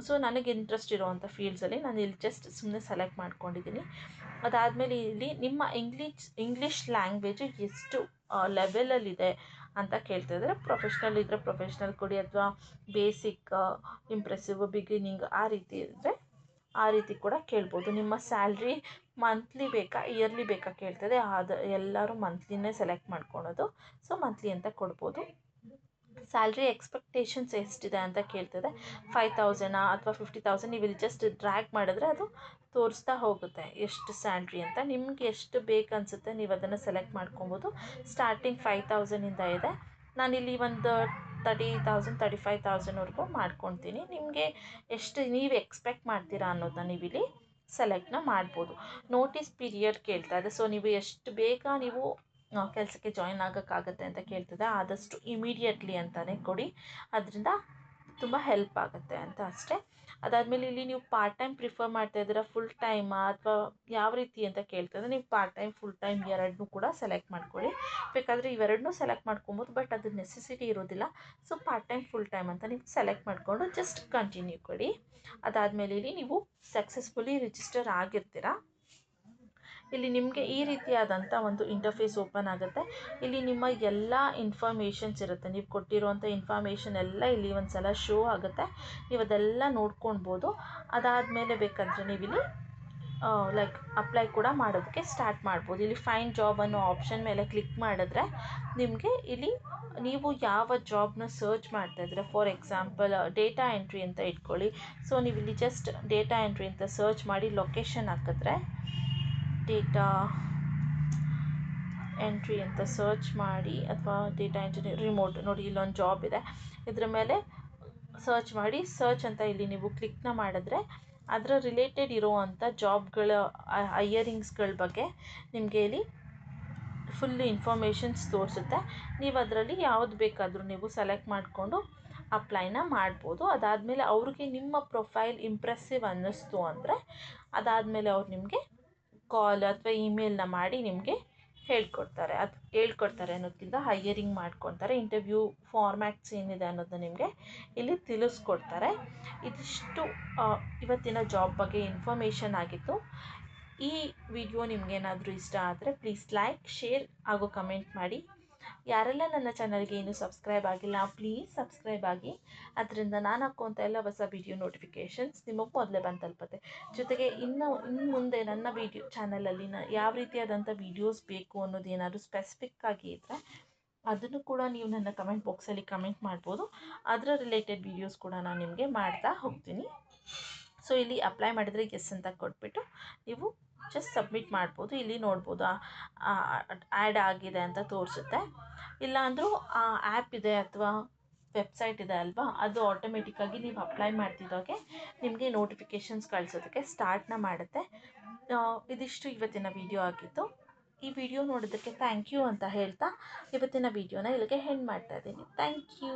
ಸೊ ನನಗೆ ಇಂಟ್ರೆಸ್ಟ್ ಇರೋವಂಥ ಫೀಲ್ಡ್ಸಲ್ಲಿ ನಾನು ಇಲ್ಲಿ ಜಸ್ಟ್ ಸುಮ್ಮನೆ ಸೆಲೆಕ್ಟ್ ಮಾಡ್ಕೊಂಡಿದ್ದೀನಿ. ಅದಾದಮೇಲೆ ಇಲ್ಲಿ ನಿಮ್ಮ ಇಂಗ್ಲೀಷ್ ಲ್ಯಾಂಗ್ವೇಜು ಎಷ್ಟು ಲೆವೆಲಲ್ಲಿದೆ ಅಂತ ಕೇಳ್ತಿದ್ದಾರೆ. ಪ್ರೊಫೆಷ್ನಲ್ ಇದ್ದರೆ ಪ್ರೊಫೆಷ್ನಲ್ ಕೊಡಿ, ಅಥವಾ ಬೇಸಿಕ್, ಇಂಪ್ರೆಸಿವ್, ಬಿಗಿನಿಂಗ್ ಆ ರೀತಿ ಇದ್ದರೆ ಆ ರೀತಿ ಕೂಡ ಕೇಳ್ಬೋದು. ನಿಮ್ಮ ಸ್ಯಾಲ್ರಿ ಮಂತ್ಲಿ ಬೇಕಾ ಇಯರ್ಲಿ ಬೇಕಾ ಕೇಳ್ತದೆ. ಅದು ಎಲ್ಲರೂ ಮಂತ್ಲಿನೇ ಸೆಲೆಕ್ಟ್ ಮಾಡ್ಕೊಳೋದು. ಸೊ ಮಂತ್ಲಿ ಅಂತ ಕೊಡ್ಬೋದು. ಸ್ಯಾಲ್ರಿ ಎಕ್ಸ್ಪೆಕ್ಟೇಷನ್ಸ್ ಎಷ್ಟಿದೆ ಅಂತ ಕೇಳ್ತದೆ. 5,000 ಅಥವಾ 50,000. ನೀವು ಇಲ್ಲಿ ಜಸ್ಟ್ ಡ್ರ್ಯಾಗ್ ಮಾಡಿದ್ರೆ ಅದು ತೋರಿಸ್ತಾ ಹೋಗುತ್ತೆ ಎಷ್ಟು ಸ್ಯಾಲ್ರಿ ಅಂತ. ನಿಮ್ಗೆ ಎಷ್ಟು ಬೇಕನ್ಸುತ್ತೆ ನೀವು ಅದನ್ನು ಸೆಲೆಕ್ಟ್ ಮಾಡ್ಕೊಬೋದು. ಸ್ಟಾರ್ಟಿಂಗ್ 5,000ಇಂದ ಇದೆ. ನಾನಿಲ್ಲಿ ಒಂದು 30,000 35,000ವರೆಗೂ ಮಾಡ್ಕೊತೀನಿ. ನಿಮಗೆ ಎಷ್ಟು ನೀವು ಎಕ್ಸ್ಪೆಕ್ಟ್ ಮಾಡ್ತೀರಾ ಅನ್ನೋದನ್ನ ನೀವಿಲ್ಲಿ ಸೆಲೆಕ್ಟ್ನ ಮಾಡ್ಬೋದು. ನೋಟಿಸ್ ಪೀರಿಯಡ್ ಕೇಳ್ತಾ ಇದೆ, ಸೊ ನೀವು ಎಷ್ಟು ಬೇಗ ನೀವು ಕೆಲಸಕ್ಕೆ ಜಾಯಿನ್ ಆಗೋಕ್ಕಾಗತ್ತೆ ಅಂತ ಕೇಳ್ತದೆ. ಆದಷ್ಟು ಇಮಿಡಿಯೇಟ್ಲಿ ಅಂತಲೇ ಕೊಡಿ, ಅದರಿಂದ ತುಂಬ ಹೆಲ್ಪ್ ಆಗುತ್ತೆ ಅಂತ ಅಷ್ಟೇ. ಅದಾದಮೇಲೆ ಇಲ್ಲಿ ನೀವು ಪಾರ್ಟ್ ಟೈಮ್ ಪ್ರಿಫರ್ ಮಾಡ್ತಾ ಇದ್ದೀರಾ, ಫುಲ್ ಟೈಮಾ ಅಥವಾ ಯಾವ ರೀತಿ ಅಂತ ಕೇಳ್ತದೆ. ನೀವು ಪಾರ್ಟ್ ಟೈಮ್ ಫುಲ್ ಟೈಮ್ ಎರಡನ್ನೂ ಕೂಡ ಸೆಲೆಕ್ಟ್ ಮಾಡ್ಕೊಳ್ಳಿ. ಬೇಕಾದರೆ ಇವೆರಡನ್ನೂ ಸೆಲೆಕ್ಟ್ ಮಾಡ್ಕೊಬೋದು, ಬಟ್ ಅದು ನೆಸೆಸಿಟಿ ಇರೋದಿಲ್ಲ. So part time full time ಅಂತ ನೀವು ಸೆಲೆಕ್ಟ್ ಮಾಡಿಕೊಂಡು ಜಸ್ಟ್ ಕಂಟಿನ್ಯೂ ಕೊಡಿ. ಅದಾದಮೇಲೆ ಇಲ್ಲಿ ನೀವು ಸಕ್ಸಸ್ಫುಲಿ ರಿಜಿಸ್ಟರ್ ಆಗಿರ್ತೀರಾ. ಇಲ್ಲಿ ನಿಮಗೆ ಈ ರೀತಿಯಾದಂಥ ಒಂದು ಇಂಟರ್ಫೇಸ್ ಓಪನ್ ಆಗುತ್ತೆ. ಇಲ್ಲಿ ನಿಮ್ಮ ಎಲ್ಲ ಇನ್ಫಾರ್ಮೇಷನ್ಸ್ ಇರುತ್ತೆ, ನೀವು ಕೊಟ್ಟಿರುವಂಥ ಇನ್ಫಾರ್ಮೇಷನ್ ಎಲ್ಲ ಇಲ್ಲಿ ಒಂದು ಸಲ ಶೋ ಆಗುತ್ತೆ. ನೀವು ಅದೆಲ್ಲ ನೋಡ್ಕೊಳ್ಬೋದು. ಅದಾದಮೇಲೆ ಬೇಕಂದರೆ ನೀವಿಲ್ಲಿ ಲೈಕ್ ಅಪ್ಲೈ ಕೂಡ ಮಾಡೋದಕ್ಕೆ ಸ್ಟಾರ್ಟ್ ಮಾಡ್ಬೋದು. ಇಲ್ಲಿ ಫೈಂಡ್ ಜಾಬ್ ಅನ್ನೋ ಆಪ್ಷನ್ ಮೇಲೆ ಕ್ಲಿಕ್ ಮಾಡಿದ್ರೆ ನಿಮಗೆ ಇಲ್ಲಿ ನೀವು ಯಾವ ಜಾಬ್ನ ಸರ್ಚ್ ಮಾಡ್ತಾಯಿದ್ರೆ, ಫಾರ್ ಎಕ್ಸಾಂಪಲ್ ಡೇಟಾ ಎಂಟ್ರಿ ಅಂತ ಇಟ್ಕೊಳ್ಳಿ. ಸೊ ನೀವು ಇಲ್ಲಿ ಜಸ್ಟ್ ಡೇಟಾ ಎಂಟ್ರಿ ಅಂತ ಸರ್ಚ್ ಮಾಡಿ ಲೊಕೇಶನ್ ಹಾಕಿದ್ರೆ, ಡೇಟಾ ಎಂಟ್ರಿ ಅಂತ ಸರ್ಚ್ ಮಾಡಿ, ಅಥವಾ ಡೇಟಾ ಎಂಟ್ರಿ ರಿಮೋಟ್ ನೋಡಿ, ಇಲ್ಲೊಂದು ಜಾಬ್ ಇದೆ, ಇದ್ರ ಮೇಲೆ ಸರ್ಚ್ ಮಾಡಿ. ಸರ್ಚ್ ಅಂತ ಇಲ್ಲಿ ನೀವು ಕ್ಲಿಕ್ನ ಮಾಡಿದ್ರೆ ಅದರ ರಿಲೇಟೆಡ್ ಇರೋವಂಥ ಜಾಬ್ಗಳ ಹೈಯರಿಂಗ್ಸ್ಗಳ ಬಗ್ಗೆ ನಿಮಗೆ ಇಲ್ಲಿ ಫುಲ್ ಇನ್ಫಾರ್ಮೇಷನ್ಸ್ ತೋರಿಸುತ್ತೆ. ನೀವು ಅದರಲ್ಲಿ ಯಾವುದು ಬೇಕಾದರೂ ನೀವು ಸೆಲೆಕ್ಟ್ ಮಾಡಿಕೊಂಡು ಅಪ್ಲೈನ ಮಾಡ್ಬೋದು. ಅದಾದಮೇಲೆ ಅವ್ರಿಗೆ ನಿಮ್ಮ ಪ್ರೊಫೈಲ್ ಇಂಪ್ರೆಸಿವ್ ಅನ್ನಿಸ್ತು ಅಂದರೆ ಅದಾದಮೇಲೆ ಅವ್ರು ನಿಮಗೆ ಕಾಲ್ ಅಥವಾ ಇಮೇಲ್ನ ಮಾಡಿ ನಿಮಗೆ ಹೇಳ್ಕೊಡ್ತಾರೆ ಅನ್ನೋದಕ್ಕಿಂತ ಹೈಯರಿಂಗ್ ಮಾಡ್ಕೊತಾರೆ. ಇಂಟರ್ವ್ಯೂ ಫಾರ್ಮ್ಯಾಟ್ಸ್ ಏನಿದೆ ಅನ್ನೋದನ್ನ ನಿಮಗೆ ಇಲ್ಲಿ ತಿಳಿಸ್ಕೊಡ್ತಾರೆ. ಇದಿಷ್ಟು ಇವತ್ತಿನ ಜಾಬ್ ಬಗ್ಗೆ ಇನ್ಫಾರ್ಮೇಷನ್ ಆಗಿತ್ತು. ಈ ವಿಡಿಯೋ ನಿಮಗೇನಾದರೂ ಇಷ್ಟ ಆದರೆ ಪ್ಲೀಸ್ ಲೈಕ್, ಶೇರ್ ಹಾಗೂ ಕಮೆಂಟ್ ಮಾಡಿ. ಯಾರೆಲ್ಲ ನನ್ನ ಚಾನಲ್ಗೆ ಇನ್ನೂ ಸಬ್ಸ್ಕ್ರೈಬ್ ಆಗಿಲ್ಲ ಪ್ಲೀಸ್ ಸಬ್ಸ್ಕ್ರೈಬ್ ಆಗಿ. ಅದರಿಂದ ನಾನು ಹಾಕುವಂಥ ಎಲ್ಲ ಹೊಸ ವಿಡಿಯೋ ನೋಟಿಫಿಕೇಷನ್ಸ್ ನಿಮಗೆ ಮೊದಲೇ ಬಂದು ತಲುಪುತ್ತೆ. ಜೊತೆಗೆ ಇನ್ನು ಮುಂದೆ ನನ್ನ ವಿಡಿಯೋ ಚಾನಲಲ್ಲಿ ಯಾವ ರೀತಿಯಾದಂಥ ವೀಡಿಯೋಸ್ ಬೇಕು ಅನ್ನೋದು ಏನಾದರೂ ಸ್ಪೆಸಿಫಿಕ್ ಆಗಿ ಇದ್ದರೆ ಅದನ್ನು ಕೂಡ ನೀವು ನನ್ನ ಕಮೆಂಟ್ ಬಾಕ್ಸಲ್ಲಿ ಕಮೆಂಟ್ ಮಾಡ್ಬೋದು. ಅದರ ರಿಲೇಟೆಡ್ ವೀಡಿಯೋಸ್ ಕೂಡ ನಾನು ನಿಮಗೆ ಮಾಡ್ತಾ ಹೋಗ್ತೀನಿ. ಸೊ ಇಲ್ಲಿ ಅಪ್ಲೈ ಮಾಡಿದರೆ ಎಸ್ ಅಂತ ಕೊಟ್ಬಿಟ್ಟು ನೀವು ಜಸ್ಟ್ ಸಬ್ಮಿಟ್ ಮಾಡ್ಬೋದು. ಇಲ್ಲಿ ನೋಡ್ಬೋದು ಆ್ಯಡ್ ಆಗಿದೆ ಅಂತ ತೋರಿಸುತ್ತೆ. ಇಲ್ಲಾಂದರೂ ಆ ಆ್ಯಪ್ ಇದೆ ಅಥವಾ ವೆಬ್ಸೈಟ್ ಇದೆ ಅಲ್ವಾ, ಅದು ಆಟೋಮೆಟಿಕ್ಕಾಗಿ ನೀವು ಅಪ್ಲೈ ಮಾಡ್ತಿದ್ದಾಗೆ ನಿಮಗೆ ನೋಟಿಫಿಕೇಷನ್ಸ್ ಕಳಿಸೋದಕ್ಕೆ ಸ್ಟಾರ್ಟ್ನ ಮಾಡುತ್ತೆ. ಇದಿಷ್ಟು ಇವತ್ತಿನ ವಿಡಿಯೋ ಆಗಿತ್ತು. ಈ ವಿಡಿಯೋ ನೋಡೋದಕ್ಕೆ ಥ್ಯಾಂಕ್ ಯು ಅಂತ ಹೇಳ್ತಾ ಇವತ್ತಿನ ವಿಡಿಯೋನ ಇಲ್ಲಿಗೆ ಎಂಡ್ ಮಾಡ್ತಾ ಇದ್ದೀನಿ. Thank you.